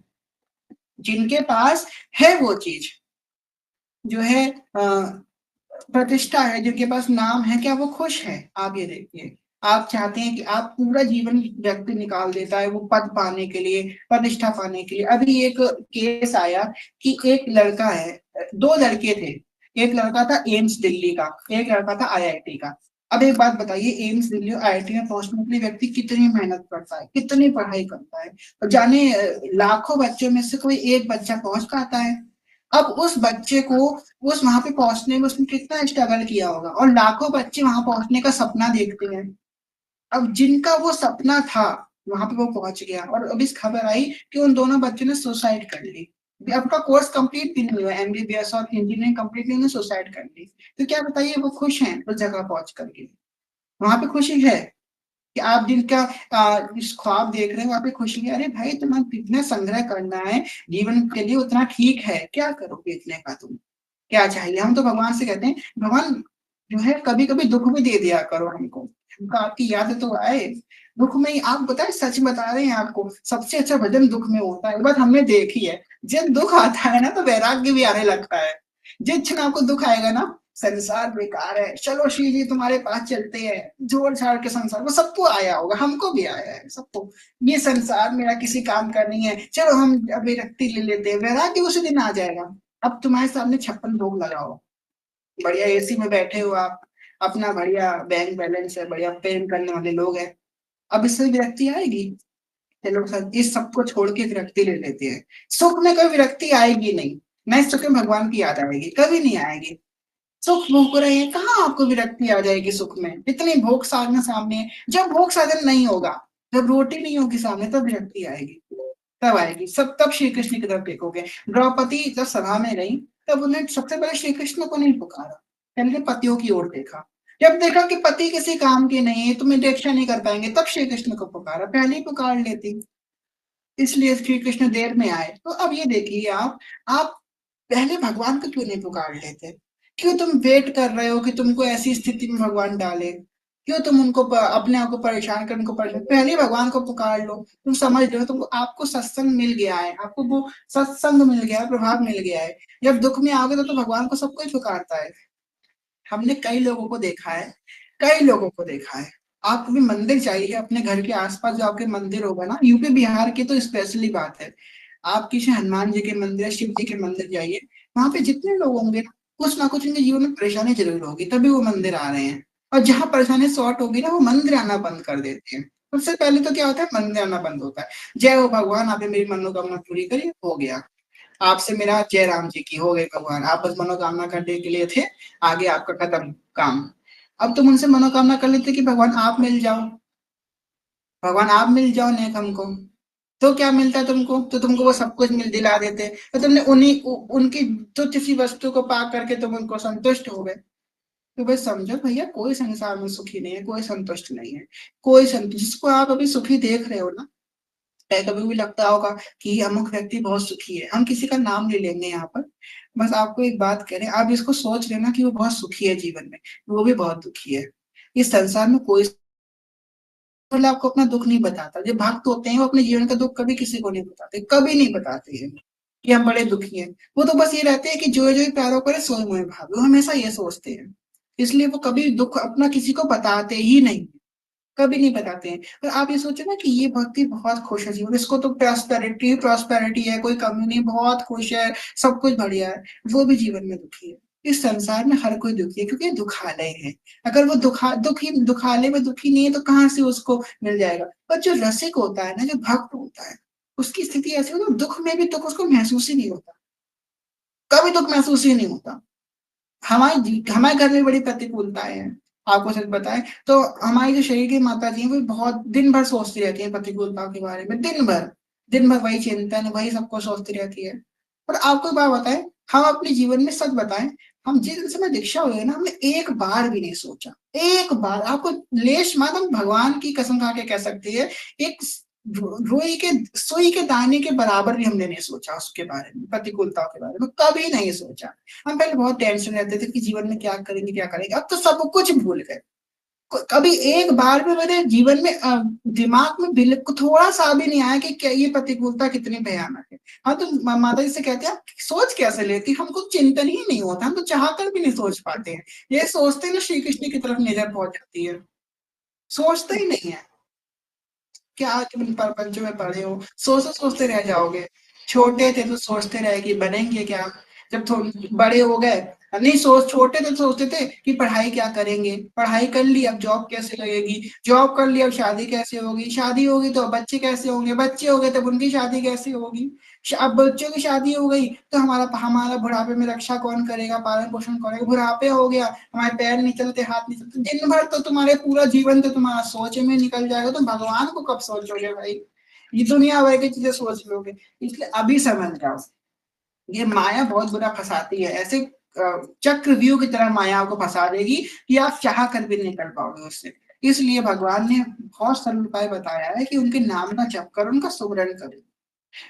जिनके पास है वो चीज जो है प्रतिष्ठा है, जिनके पास नाम है, क्या वो खुश है? आप ये देखिए, आप चाहते हैं कि आप पूरा जीवन व्यक्ति निकाल देता है वो पद पाने के लिए, प्रतिष्ठा पाने के लिए। अभी एक केस आया कि एक लड़का है, दो लड़के थे, एक लड़का था एम्स दिल्ली का, एक लड़का था आईआईटी का। अब एक बात बताइए, एम्स दिल्ली और आईआईटी में पहुंचने के लिए व्यक्ति कितनी मेहनत करता है, कितनी पढ़ाई करता है, और जाने लाखों बच्चों में से कोई एक बच्चा पहुंच पाता है। अब उस बच्चे को उस वहां पे पहुंचने में उसने कितना स्ट्रगल किया होगा, और लाखों बच्चे वहां पहुंचने का सपना देखते हैं। अब जिनका वो सपना था वहां पे वो पहुंच गया, और अब इस खबर आई कि उन दोनों बच्चों ने सुसाइड कर ली। आपका कोर्स कंप्लीट भी नहीं हुआ, एमबीबीएस और इंजीनियरिंग कंप्लीट नहीं, सुसाइड कर ली। तो क्या बताइए वो खुश हैं उस जगह पहुंच करके? वहां पे खुशी है कि आप जिनका इस ख्वाब देख रहे हैं वहां पे खुशी है? अरे भाई तुम्हें कितना संग्रह करना है जीवन के लिए उतना ठीक है, क्या करोगे इतने का तुम? क्या चाहिए? हम तो भगवान से कहते हैं भगवान जो है कभी कभी दुख भी दे दिया करो हमको, हमको आपकी याद तो आए दुख में ही। आप बताए, सच बता रहे हैं आपको, सबसे अच्छा भजन दुख में होता है। बात हमने देखी है, जब दुख आता है ना तो वैराग्य भी आने लगता है। जिस क्षण आपको दुख आएगा ना, संसार बेकार है, चलो श्री जी तुम्हारे पास चलते हैं, जोड़ छाड़ के संसार, वो सबको आया होगा, हमको भी आया है सबको। ये संसार मेरा किसी काम का नहीं है, चलो हम विरक्ति ले लेते हैं, वैराग्य उसी दिन आ जाएगा। अब तुम्हारे सामने 56 भोग लगाओ, बढ़िया एसी में बैठे हो आप, अपना बढ़िया बैंक बैलेंस है, बढ़िया प्रेम करने वाले लोग हैं, अब इससे विरक्ति आएगी? चलो सर इस सबको छोड़ के विरक्ति ले लेते हैं। सुख में कभी विरक्ति आएगी नहीं, मैं सुख में भगवान की याद आएगी, कभी नहीं आएगी। सुख भोग रहे हैं, कहाँ आपको विरक्ति आ जाएगी सुख में? इतनी भोग साधन सामने है। जब भोग साधन नहीं होगा, जब रोटी नहीं होगी सामने, तब विरक्ति आएगी, तब आएगी सब। तब श्री कृष्ण की तरफ देखोगे। द्रौपदी जब सभा में गई तब उन्हें सबसे पहले श्री कृष्ण को नहीं पुकारा, पहले पतियों की ओर देखा। जब देखा कि पति किसी काम के नहीं है, तुम्हें रक्षा नहीं कर पाएंगे, तब श्री कृष्ण को पुकारा, पहले ही पुकार लेती। इसलिए श्री कृष्ण देर में आए। तो अब ये देखिए आप पहले भगवान को क्यों नहीं पुकार लेते? क्यों तुम वेट कर रहे हो कि तुमको ऐसी स्थिति में भगवान डाले? क्यों तुम उनको अपने आप को परेशान कर, उनको परेशान, पहले ही भगवान को पुकार लो। तुम समझ रहे हो, तुमको आपको सत्संग मिल गया है, आपको वो सत्संग मिल गया है, प्रभाव मिल गया है। जब दुख में आओगे तो भगवान को सब कोई पुकारता है। हमने कई लोगों को देखा है, कई लोगों को देखा है। आप कभी मंदिर जाइए, अपने घर के आसपास जो आपके मंदिर होगा ना, यूपी बिहार की तो स्पेशली बात है, आप किसी हनुमान जी के मंदिर, शिव जी के मंदिर जाइए, वहां पे जितने लोग होंगे कुछ ना कुछ उनके जीवन में परेशानी जरूर होगी, तभी वो मंदिर आ रहे हैं। और जहां परेशानी सॉर्ट होगी ना, वो मंदिर आना बंद कर देते हैं। सबसे पहले तो क्या होता है, मंदिर आना बंद होता है। जय हो भगवान, आपने मेरी मनोकामना पूरी करी, हो गया। आपसे मेरा जय राम जी की, हो गए भगवान, आप बस मनोकामना करने के लिए थे, आगे आपका खत्म काम। अब तुम उनसे मनोकामना कर लेते कि भगवान आप मिल जाओ, भगवान आप मिल जाओ नेक हमको। तो क्या मिलता है तुमको? तो तुमको वो सब कुछ मिल दिला देते, तो तुमने उनकी तुच्छ सी वस्तु को पा करके तुम उनको संतुष्ट हो गए। तो बस समझो भैया, कोई संसार में सुखी नहीं है, कोई संतुष्ट नहीं है, कोई संतुष्ट। जिसको आप अभी सुखी देख रहे हो ना, कभी भी लगता होगा कि अमुक व्यक्ति बहुत सुखी है, हम किसी का नाम ले लेंगे यहाँ पर, बस आपको एक बात करें, आप इसको सोच लेना कि वो बहुत सुखी है जीवन में, वो भी बहुत दुखी है। इस संसार में कोई मतलब आपको अपना दुख नहीं बताता। जो भक्त होते हैं वो अपने जीवन का दुख कभी किसी को नहीं बताते, कभी नहीं बताते हैं कि हम बड़े दुखी हैं। वो तो बस ये रहते हैं कि जो जो प्यारो करे सोए मोए भावे, वो हमेशा ये सोचते हैं। इसलिए वो कभी दुख अपना किसी को बताते ही नहीं, कभी नहीं बताते हैं। पर आप ये सोचो ना कि ये व्यक्ति बहुत खुश है जीवन, इसको तो प्रॉस्पेरिटी प्रॉस्पेरिटी है, कोई कमी नहीं, बहुत खुश है, सब कुछ बढ़िया है, वो भी जीवन में दुखी है। इस संसार में हर कोई दुखी है, क्योंकि ये दुखालय है। अगर वो दुखालय में दुखी नहीं है तो कहाँ से उसको मिल जाएगा? पर जो रसिक होता है ना, जो भक्त होता है, उसकी स्थिति ऐसी होती है, दुख में भी दुख उसको महसूस ही नहीं होता, कभी दुख महसूस ही नहीं होता। हमारे घर में बड़ी प्रतिकूलताएं हैं। आपको सच बताएं तो हमारी जो शरीर की माता जी हैं, वो बहुत दिन भर सोचती रहती है प्रतिकूलताओं के बारे में, दिन भर वही चिंतन, वही सबको सोचती रहती है। पर आपको एक बात बताएं, हम अपने जीवन में सच बताएं, हम जिस दिन से मैं दीक्षा हुई है ना, हमने एक बार भी नहीं सोचा, एक बार, आपको लेश मात हम भगवान की कसम खा के कह सकते हैं, एक सुई के दाने के बराबर भी हमने नहीं सोचा उसके बारे में, प्रतिकूलताओं के बारे में कभी नहीं सोचा। हम पहले बहुत टेंशन रहते थे कि जीवन में क्या करेंगे क्या करेंगे, अब तो सब कुछ भूल गए। कभी एक बार भी मेरे जीवन में दिमाग में बिल्कुल थोड़ा सा भी नहीं आया कि क्या ये प्रतिकूलता कितनी भयानक है। हम तो माता जी से कहते हैं सोच कैसे लेती, हमको चिंतन ही नहीं होता, हम तो चाह कर भी नहीं सोच पाते हैं। ये सोचते ना श्री कृष्ण की तरफ नजर पहुंच जाती है। सोचते ही नहीं है। क्या तुम प्रपंच में पढ़े हो, सोचते सोचते रह जाओगे। छोटे थे तो सोचते रहे कि बनेंगे क्या, जब थोड़े बड़े हो गए, नहीं सोच, छोटे थे तो सोचते थे कि पढ़ाई क्या करेंगे, पढ़ाई कर ली अब जॉब कैसे लगेगी, जॉब कर ली अब शादी कैसे होगी, शादी होगी तो अब बच्चे कैसे होंगे, बच्चे हो गए तब उनकी शादी कैसे होगी, अब बच्चों की शादी हो गई तो हमारा हमारा बुढ़ापे में रक्षा कौन करेगा, पालन पोषण कौन करेगा, बुढ़ापे हो गया, हमारे पैर नहीं चलते, हाथ नहीं चलते, दिन भर तो तुम्हारे पूरा जीवन तो तुम्हारा सोच में निकल जाएगा, तुम भगवान को कब सोचोगे भाई, ये दुनिया भर की चीजें सोच लोगे। इसलिए अभी समझ जाओ, ये माया बहुत बुरा फंसाती है, ऐसे चक्रव्यूह की तरह माया आपको फंसा देगी कि आप चाह कर भी नहीं निकल पाओगे उससे। इसलिए भगवान ने बहुत सरल उपाय बताया है कि उनके नाम का जप करो, उनका सुमरण करो।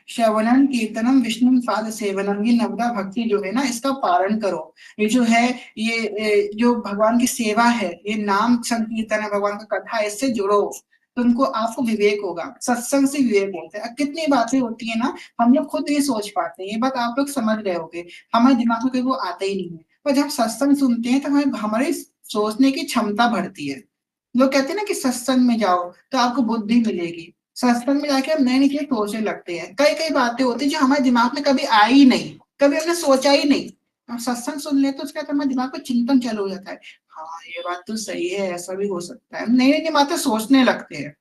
श्रवणम कीर्तनम विष्णु पाद सेवनम, ये नवदा भक्ति जो है ना, इसका पारण करो। ये जो है, ये जो भगवान की सेवा है, ये नाम संकीर्तन है, भगवान का कथा है, इससे जुड़ो, तुमको आपको विवेक होगा, सत्संग से विवेक होता है। कितनी बातें होती है ना, हम लोग खुद नहीं सोच पाते, ये बात आप लोग समझ रहे होगे, हमारे दिमाग में कहीं वो आता ही नहीं है, पर जब सत्संग सुनते हैं तो हमें हमारी सोचने की क्षमता बढ़ती है। लोग कहते हैं ना कि सत्संग में जाओ तो आपको बुद्धि मिलेगी, सत्संग में जाके हम नई नई चीजें सोचने लगते हैं, कई कई बातें होती है जो हमारे दिमाग में कभी आई ही नहीं, कभी हमने सोचा ही नहीं, हम सत्संग सुन ले तो उसके बाद हमारे दिमाग में चिंतन चालू हो जाता है, हाँ ये बात तो सही है, ऐसा भी हो सकता है, नई नई बातें सोचने लगते हैं।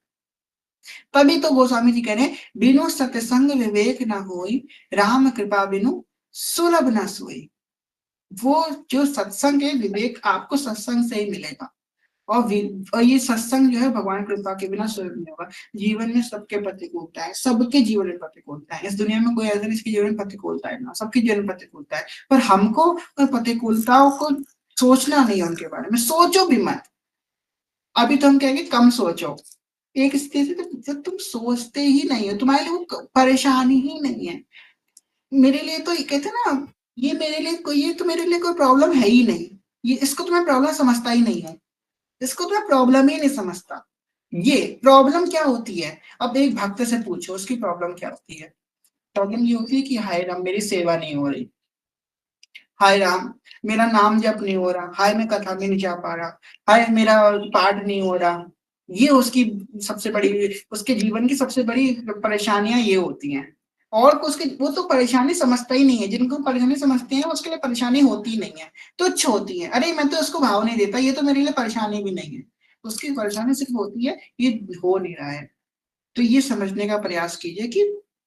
तभी तो गोस्वामी जी कह रहे हैं, बिनु सत्संग विवेक ना होई, राम कृपा बिनु सुलभ ना सोई। वो जो सत्संग है, विवेक आपको सत्संग से ही मिलेगा, और ये सत्संग जो है भगवान कृपा के बिना सुलभ नहीं होगा। जीवन में सबके प्रतिकूलता है, सबके जीवन में प्रतिकूलता है, इस दुनिया में कोई ऐसा नहीं जिसके जीवन में प्रतिकूलता है ना, सबके जीवन में प्रतिकूलता है, पर हमको उन प्रतिकूलताओं को सोचना नहीं है, उनके बारे में सोचो भी मत। अभी तो हम कहेंगे कम सोचो, एक स्थिति तो जब तुम सोचते ही नहीं हो, तुम्हारे लिए वो परेशानी ही नहीं है। मेरे लिए तो ये कहते हैं ना, ये मेरे लिए कोई, ये तो मेरे लिए कोई प्रॉब्लम है ही नहीं, ये इसको तुम्हें प्रॉब्लम समझता ही नहीं है, इसको तो मैं प्रॉब्लम ही नहीं समझता। ये प्रॉब्लम क्या होती है, अब एक भक्त से पूछो उसकी प्रॉब्लम क्या होती है। प्रॉब्लम ये होती है कि हाय राम मेरी सेवा नहीं हो रही, हाय राम मेरा नाम जप नहीं हो रहा, हाय मैं कथा में नहीं जा पा रहा, हाय मेरा पाठ नहीं हो रहा। ये उसकी सबसे बड़ी, उसके जीवन की सबसे बड़ी परेशानियां ये होती हैं। और उसके, वो तो परेशानी समझता ही नहीं है, जिनको परेशानी समझते हैं उसके लिए परेशानी होती ही नहीं है, तुच्छ होती है, अरे मैं तो उसको भाव नहीं देता, ये तो मेरे लिए परेशानी भी नहीं है। उसकी परेशानी सिर्फ होती है ये हो नहीं रहा है। तो ये समझने का प्रयास कीजिए कि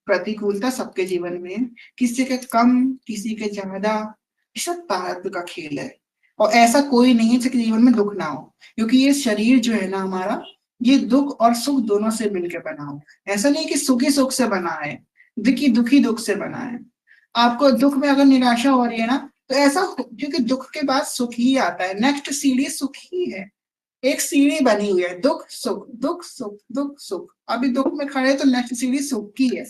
प्रतिकूलता सबके जीवन में है, किसी के कम किसी के ज्यादा, ये सब प्रारब्ध का खेल है। और ऐसा कोई नहीं है जिसके जीवन में दुख ना हो, क्योंकि ये शरीर जो है ना हमारा, ये दुख और सुख दोनों से मिलकर बना हो। ऐसा नहीं कि सुखी सुख से बना है, दुखी दुखी दुख से बना है। आपको दुख में अगर निराशा हो रही है ना, तो ऐसा क्योंकि दुख के बाद सुख ही आता है, नेक्स्ट सीढ़ी सुख ही है, एक सीढ़ी बनी हुई है, दुख सुख दुख सुख दुख सुख, अभी दुख में खड़े तो नेक्स्ट सीढ़ी सुख की है,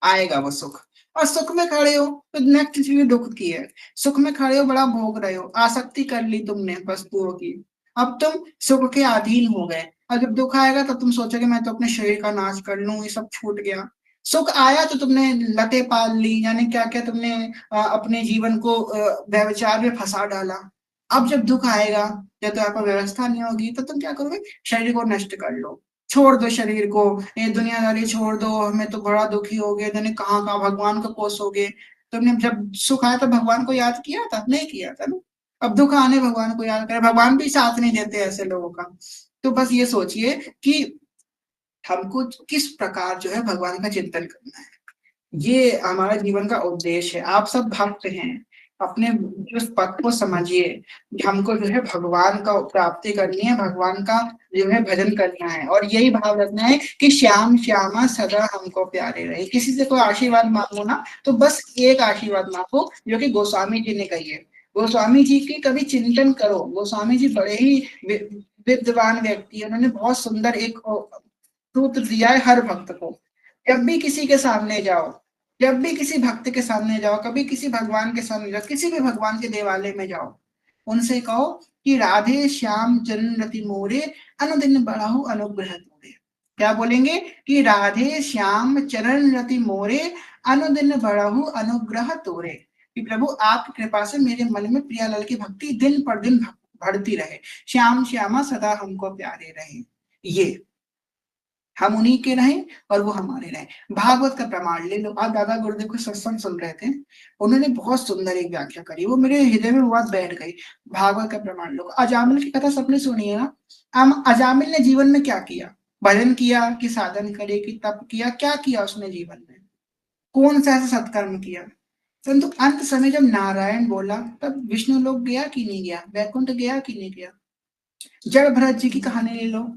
आएगा वो सुख। और सुख में खड़े हो तो नेक्स्ट सीढ़ी दुख की है, सुख में खड़े हो बड़ा भोग रहे हो, आसक्ति कर ली तुमने वस्तुओं की, अब तुम सुख के अधीन हो गए, और जब दुख आएगा तो तुम सोचोगे मैं तो अपने शरीर का नाश कर लूं, ये सब छूट गया। सुख आया तो तुमने लतें पाल ली, यानी क्या क्या तुमने अपने जीवन को व्यभिचार में फंसा डाला। अब जब दुख आएगा, जब तो आपको व्यवस्था नहीं होगी, तो तुम क्या करोगे, शरीर को नष्ट कर लो, छोड़ दो शरीर को, ये दुनियादारी छोड़ दो, हमें तो बड़ा दुखी हो गए, जाने कहाँ कहाँ भगवान को कोसोगे। तुमने जब सुख आया तो भगवान को याद किया था, नहीं किया था ना। अब दुख आने भगवान को याद करें, भगवान भी साथ नहीं देते ऐसे लोगों का। तो बस ये सोचिए कि हमको किस प्रकार जो है भगवान का चिंतन करना है, ये हमारा जीवन का उद्देश्य है। आप सब भक्त हैं, अपने उस पथ को समझिए, हमको जो है भगवान का प्राप्ति करनी है, भगवान का जो है भजन करना है, और यही भाव रखना है कि श्याम श्यामा सदा हमको प्यारे रहे। किसी से कोई आशीर्वाद मांगो ना, तो बस एक आशीर्वाद मांगो जो कि गोस्वामी जी ने कही है। गोस्वामी जी की कभी चिंतन करो, गोस्वामी जी बड़े ही विद्वान व्यक्ति है, उन्होंने बहुत सुंदर एक सूत्र दिया है हर भक्त को। जब भी किसी के सामने जाओ, जब भी किसी भक्त के सामने जाओ, कभी किसी भगवान के सामने जाओ, किसी भी भगवान के देवालय में जाओ, उनसे कहो कि राधे श्याम चरण रति मोरे, अनुदिन बढ़ाओ अनुग्रह तोरे। क्या बोलेंगे कि राधे श्याम चरण रति मोरे, अनुदिन बढ़ाओ अनुग्रह तोरे, कि प्रभु आपकी कृपा से मेरे मन में प्रियालाल की भक्ति दिन पर दिन बढ़ती रहे। श्याम श्यामा सदा हमको प्यारे रहे, ये हम उन्हीं के रहें और वो हमारे रहें। भागवत का प्रमाण ले लो। आज दादा गुरुदेव को सत्संग सुन रहे थे, उन्होंने बहुत सुंदर एक व्याख्या करी, वो मेरे हृदय में वो बात बैठ गई। भागवत का प्रमाण लो। अजामिल की कथा सबने सुनी है ना। हम अजामिल ने जीवन में क्या किया? भजन किया कि साधन करे कि तप किया? क्या किया उसने जीवन में? कौन सा ऐसा सत्कर्म किया? परंतु अंत समय जब नारायण बोला तब विष्णु लोक गया कि नहीं गया? वैकुंठ गया कि नहीं गया? जड़ भरत जी की कहानी ले लो।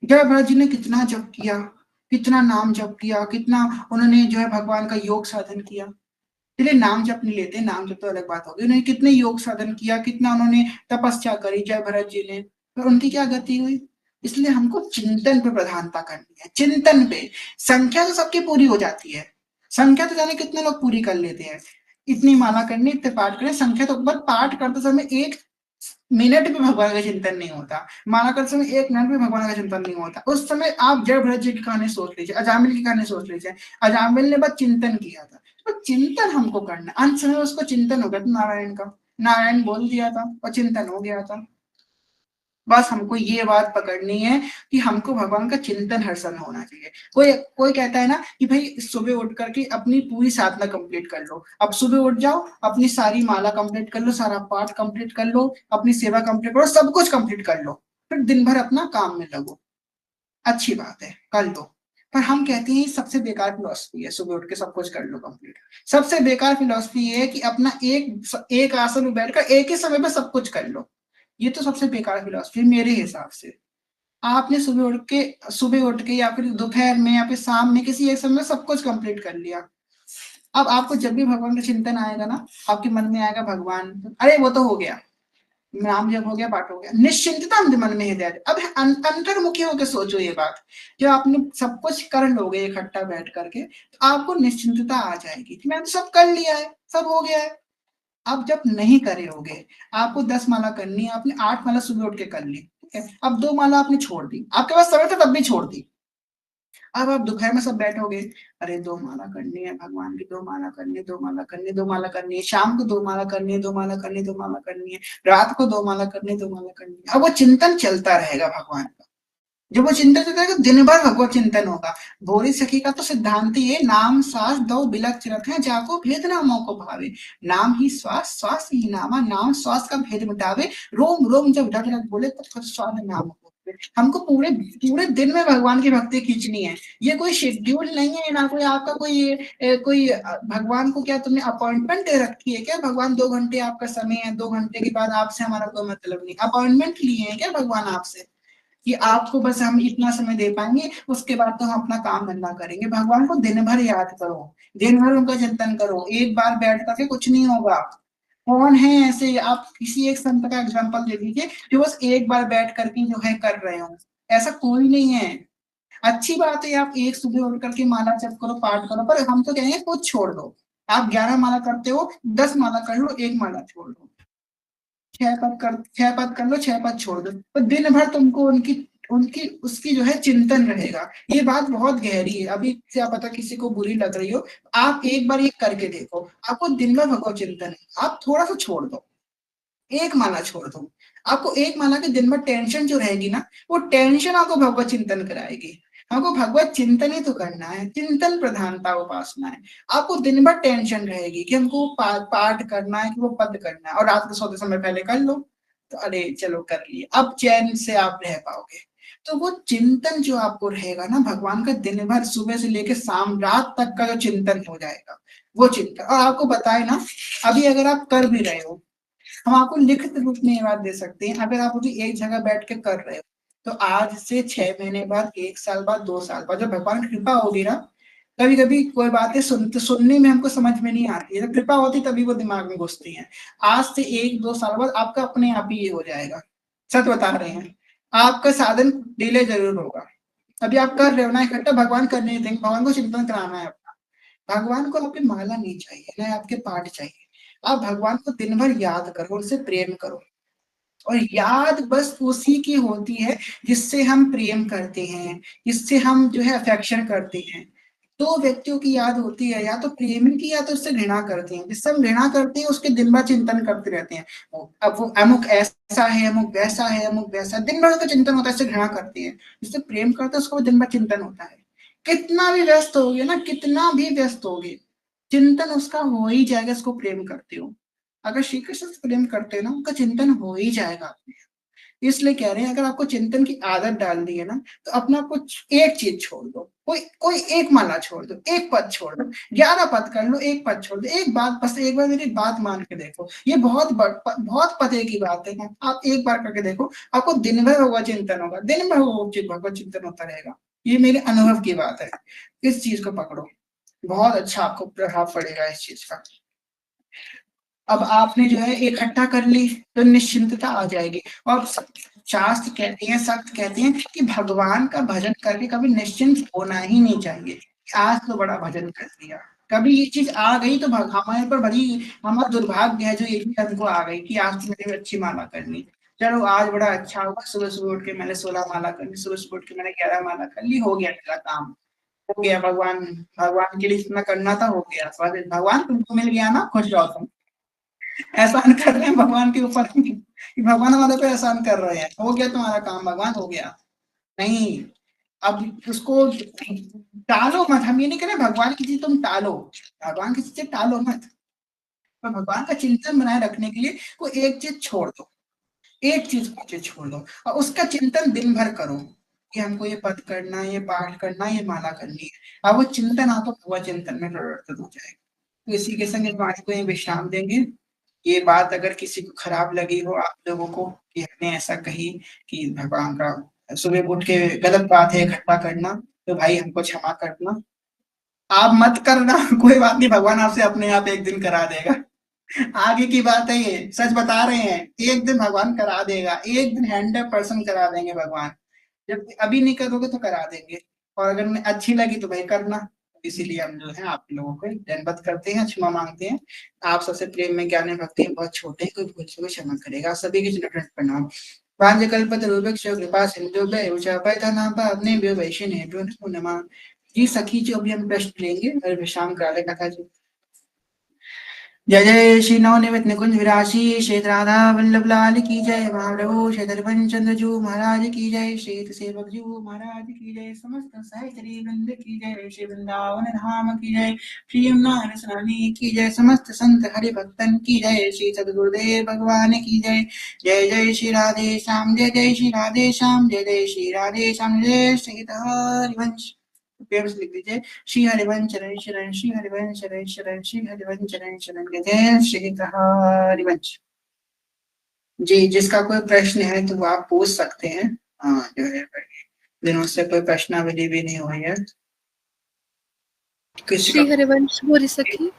जड़ भरत जी ने कितना जप किया, कितना नाम जप किया, कितना उन्होंने जो है भगवान का योग साधन किया। चलिए नाम जप नहीं लेते, नाम जप तो अलग बात होगी। उन्होंने कितने योग साधन किया, कितना उन्होंने तपस्या करी जय भरत जी ने, पर उनकी क्या गति हुई? इसलिए हमको चिंतन पे प्रधानता करनी है, चिंतन पे। संख्या तो सबकी पूरी हो जाती है, संख्या तो जाने कितने लोग पूरी कर लेते हैं। इतनी माला करनी, इतने पाठ करें, संख्या तो बस पाठ करते समय 1 मिनट भी भगवान का चिंतन नहीं होता। माला करते समय 1 मिनट भी भगवान का चिंतन नहीं होता। उस समय आप जय भरत जी की कहानी सोच लीजिए, अजामिल की कहानी सोच लीजिए। अजामिल ने बस चिंतन किया था, तो चिंतन हमको करना। अंत समय उसको चिंतन हो गया था नारायण का, नारायण बोल दिया था और चिंतन हो गया था। बस हमको ये बात पकड़नी है कि हमको भगवान का चिंतन हर समय होना चाहिए। कोई कोई कहता है ना कि भाई सुबह उठ करके अपनी पूरी साधना कंप्लीट कर लो। अब सुबह उठ जाओ, अपनी सारी माला कंप्लीट कर लो, सारा पाठ कंप्लीट कर लो, अपनी सेवा कंप्लीट करो, सब कुछ कंप्लीट कर लो, फिर दिन भर अपना काम में लगो। अच्छी बात है, कर लो। पर हम कहते हैं सबसे बेकार फिलॉसफी है सुबह उठ के सब कुछ कर लो कंप्लीट। सबसे बेकार फिलॉसफी है कि अपना एक आसन में बैठकर एक ही समय में सब कुछ कर लो। ये तो सबसे बेकार फिलॉसफी है मेरे हिसाब से। आपने सुबह उठ के या फिर दोपहर में या फिर शाम में किसी एक समय में सब कुछ कंप्लीट कर लिया। अब आपको जब भी भगवान का चिंतन आएगा ना, आपके मन में आएगा भगवान, अरे वो तो हो गया, नाम जब हो गया, पाठ हो गया, निश्चिंतता मन में हृदय। अब अंतर्मुखी होकर सोचो ये बात। जब आपने सब कुछ कर लोगे इकट्ठा बैठ करके, तो आपको निश्चिंतता आ जाएगी कि मैंने तो सब कर लिया है, सब हो गया है। अब जब नहीं करे होगे, आपको 10 माला करनी है, आपने 8 माला सुबह उठ के कर ली, ठीक है। अब 2 माला आपने छोड़ दी, आपके पास समय था तब भी छोड़ दी। अब आप दोपहर में सब बैठोगे, अरे 2 माला करनी है भगवान की, 2 माला करनी है, 2 माला करनी है, 2 माला करनी है, शाम को 2 माला करनी है, 2 माला करनी है, 2 माला करनी है, रात को 2 माला करनी है, 2 माला करनी है। अब वो चिंतन चलता रहेगा भगवान का। जब वो चिंतन चलता रहेगा, दिन भर भगवत चिंतन होगा। भोरी सखी का तो सिद्धांत ही है, नाम सास दो बिलक चिरत है, जाको भेद नामों को भावे। नाम ही श्वास, श्वास ही नामा, नाम श्वास का भेद मिटावे। रोम रोम जब ढक ढक बोले तब स्वाद नाम को। हमको पूरे पूरे दिन में भगवान की भक्ति खींचनी है। ये कोई शेड्यूल नहीं है ना, कोई आपका कोई भगवान को क्या तुमने अपॉइंटमेंट दे रखी है क्या? भगवान 2 घंटे आपका समय है, 2 घंटे के बाद आपसे हमारा कोई मतलब नहीं। अपॉइंटमेंट लिए हैं क्या भगवान आपसे कि आपको बस हम इतना समय दे पाएंगे, उसके बाद तो हम अपना काम धंधा करेंगे? भगवान को दिन भर याद करो, दिन भर उनका चिंतन करो। एक बार बैठ करके कुछ नहीं होगा। कौन है ऐसे? आप किसी एक संत का एग्जांपल दे दीजिए जो बस एक बार बैठ करके जो है कर रहे हो। ऐसा कोई नहीं है। अच्छी बात है आप एक सुबह उठ करके माला जप करो, पाठ करो, पर हम तो कहेंगे कुछ छोड़ दो। आप 11 माला करते हो, 10 माला कर लो, 1 माला छोड़ दो। 6 पद कर लो, 6 पद छोड़ दो, तो दिन भर तुमको उनकी उनकी उसकी जो है चिंतन रहेगा। ये बात बहुत गहरी है। अभी क्या पता किसी को बुरी लग रही हो, आप एक बार ये करके देखो, आपको दिन भर भगवत चिंतन है। आप थोड़ा सा छोड़ दो, 1 माला छोड़ दो। आपको 1 माला के दिन भर टेंशन जो रहेगी ना, वो टेंशन आपको भगवत चिंतन कराएगी। हमको भगवत चिंतन ही तो करना है, चिंतन प्रधानता उपासना है। आपको दिन भर टेंशन रहेगी कि हमको पाठ करना है, कि वो पद करना है, और रात को सोते समय पहले कर लो, तो अरे चलो कर लिए, अब चैन से आप रह पाओगे। तो वो चिंतन जो आपको रहेगा ना भगवान का, दिन भर सुबह से लेकर शाम रात तक का जो चिंतन हो जाएगा, वो चिंतन। और आपको बताए ना, अभी अगर आप कर भी रहे हो, हम आपको लिखित रूप में ये बात दे सकते हैं। अगर आप अभी एक जगह बैठ के कर रहे हो, तो आज से 6 महीने बाद, 1 साल बाद, 2 साल बाद जब भगवान की कृपा होगी ना, कभी कभी कोई बातें सुनने में हमको समझ में नहीं आती है, जब कृपा होती तभी वो दिमाग में घुसती है। आज से 1-2 साल बाद आपका अपने आप ही ये हो जाएगा। सच बता रहे हैं, आपका साधन डिले जरूर होगा। अभी आप कर रहे हो ना इकट्ठा, भगवान करने देंगे, भगवान को चिंतन कराना है अपना। भगवान को आपकी माला नहीं चाहिए, ना आपके पाठ चाहिए। आप भगवान को दिन भर याद करो, उनसे प्रेम करो। और याद बस उसी की होती है जिससे हम प्रेम करते हैं, जिससे हम जो है अफेक्शन करते हैं। दो व्यक्तियों की याद होती है, या तो प्रेम की या तो उससे घृणा करते हैं। जिससे हम घृणा करते हैं उसके दिन भर चिंतन करते रहते हैं, अब वो अमुक ऐसा है, अमुक वैसा है, अमुक वैसा, दिन भर उसका चिंतन होता है, इससे घृणा करते हैं। जिससे प्रेम करते हैं उसको दिन भर चिंतन होता है। कितना भी व्यस्त हो गए ना, कितना भी व्यस्त हो गए, चिंतन उसका हो ही जाएगा। इसको प्रेम करते हो, अगर श्री कृष्ण से प्रेम करते हो ना, उनका चिंतन हो ही जाएगा। इसलिए कह रहे हैं, अगर आपको चिंतन की आदत डाल दी है ना, तो अपना कुछ एक चीज छोड़ दो, कोई कोई एक माला छोड़ दो, एक पद छोड़ दो, 11 पद कर लो, एक पद छोड़ दो। एक बात, बस एक बार मेरी बात मान के देखो, ये बहुत पते की बात है। आप एक बार करके देखो, आपको दिन भर भगवत चिंतन होगा, दिन भर भगवत चिंतन होता रहेगा। ये मेरे अनुभव की बात है। इस चीज को पकड़ो, बहुत अच्छा आपको प्रभाव पड़ेगा इस चीज का। अब आपने जो है इकट्ठा कर ली तो निश्चिंतता आ जाएगी। और शास्त्र कहते हैं, सत्य कहते हैं कि भगवान का भजन करके कभी निश्चिंत होना ही नहीं चाहिए। आज तो बड़ा भजन कर दिया, कभी ये चीज आ गई तो हमारे पर बड़ी, हमारा दुर्भाग्य है जो ये चीज हमको आ गई कि आज तो मैंने अच्छी माला कर ली। चलो आज बड़ा अच्छा हुआ, सुबह सुबह उठ के मैंने 16 माला कर ली, सुबह सुबह उठ के मैंने 11 माला कर ली, हो गया मेरा काम, हो गया। भगवान भगवान के लिए इतना करना था, हो गया। भगवान तुमको मिल गया ना, खुश रहो तुम। एहसान कर रहे हैं भगवान के ऊपर कि भगवान हमारे पे एहसान कर रहे हैं, हो गया तुम्हारा काम भगवान, हो गया। नहीं, अब उसको टालो मत। हम ये नहीं कह रहे भगवान की चीज तुम टालो, भगवान की चीजें टालो मत, पर भगवान का चिंतन बनाए रखने के लिए कोई एक चीज छोड़ दो, एक चीज छोड़ दो, और उसका चिंतन दिन भर करो कि हमको ये पद करना, ये पाठ करना, ये माला करनी है। अब वो चिंतन आपको भगवत चिंतन में परिवर्तित हो जाएगा। तो इसी के संग इस बात को ये विश्राम देंगे। ये बात अगर किसी को खराब लगी हो आप लोगों को कि हमने ऐसा कही कि भगवान का सुबह उठ के गलत बात है इकट्ठा करना, तो भाई हमको क्षमा करना, आप मत करना कोई बात नहीं, भगवान आपसे अपने आप एक दिन करा देगा। आगे की बात है, ये सच बता रहे हैं, एक दिन भगवान करा देगा, एक दिन 100% करा देंगे भगवान। जब अभी नहीं करोगे तो करा देंगे, और अगर अच्छी लगी तो भाई करना। इसीलिए हम जो है आप लोगों को दंडवत करते हैं, क्षमा मांगते हैं। आप सबसे प्रेम में, ज्ञान में, भक्ति में बहुत छोटे हैं, कोई भूल से क्षमा करेगा। सभी के चरण प्रणाम। वाञ्छकल्पतरुभ्यश्च कृपा सिन्धुभ्यः एव च पतितानां वैष्णवेभ्यो नमो नमः। जी सखी जो अभी हम प्रश्न लेंगे और विश्राम करा लेगा था जी। जय जय श्री नवनिमित निकुंज विरासी श्वेत राधा वल्लभ लाल की जय। महाप्रभु श्री दर्पण चंद्र जू महाराज की जय। श्वेत सेवक जू महाराज की जय। समस्त सहचरी वृंद की जय। श्री वृंदावन धाम की जय। श्री यमुना स्नानी की जय। समस्त संत हरि भक्तन की जय। श्री सद्गुरुदेव भगवान की जय। जय जय श्री राधे श्याम, जय जय श्री राधे श्याम, जय जय श्री राधे श्याम, जय श्री हरिवंश। प्रेम से लिख दीजिए, श्री हरिवंश शरण शरण, श्री हरिवंश शरण शरण, श्री हरिवंश शरण शरण, जय श्री हरिवंश। जी, जिसका कोई प्रश्न है तो वो आप पूछ सकते हैं। हाँ जो है दिनों से कोई प्रश्नावली भी नहीं हुई है किसी श्री का। हरिवंश बोरी सखी।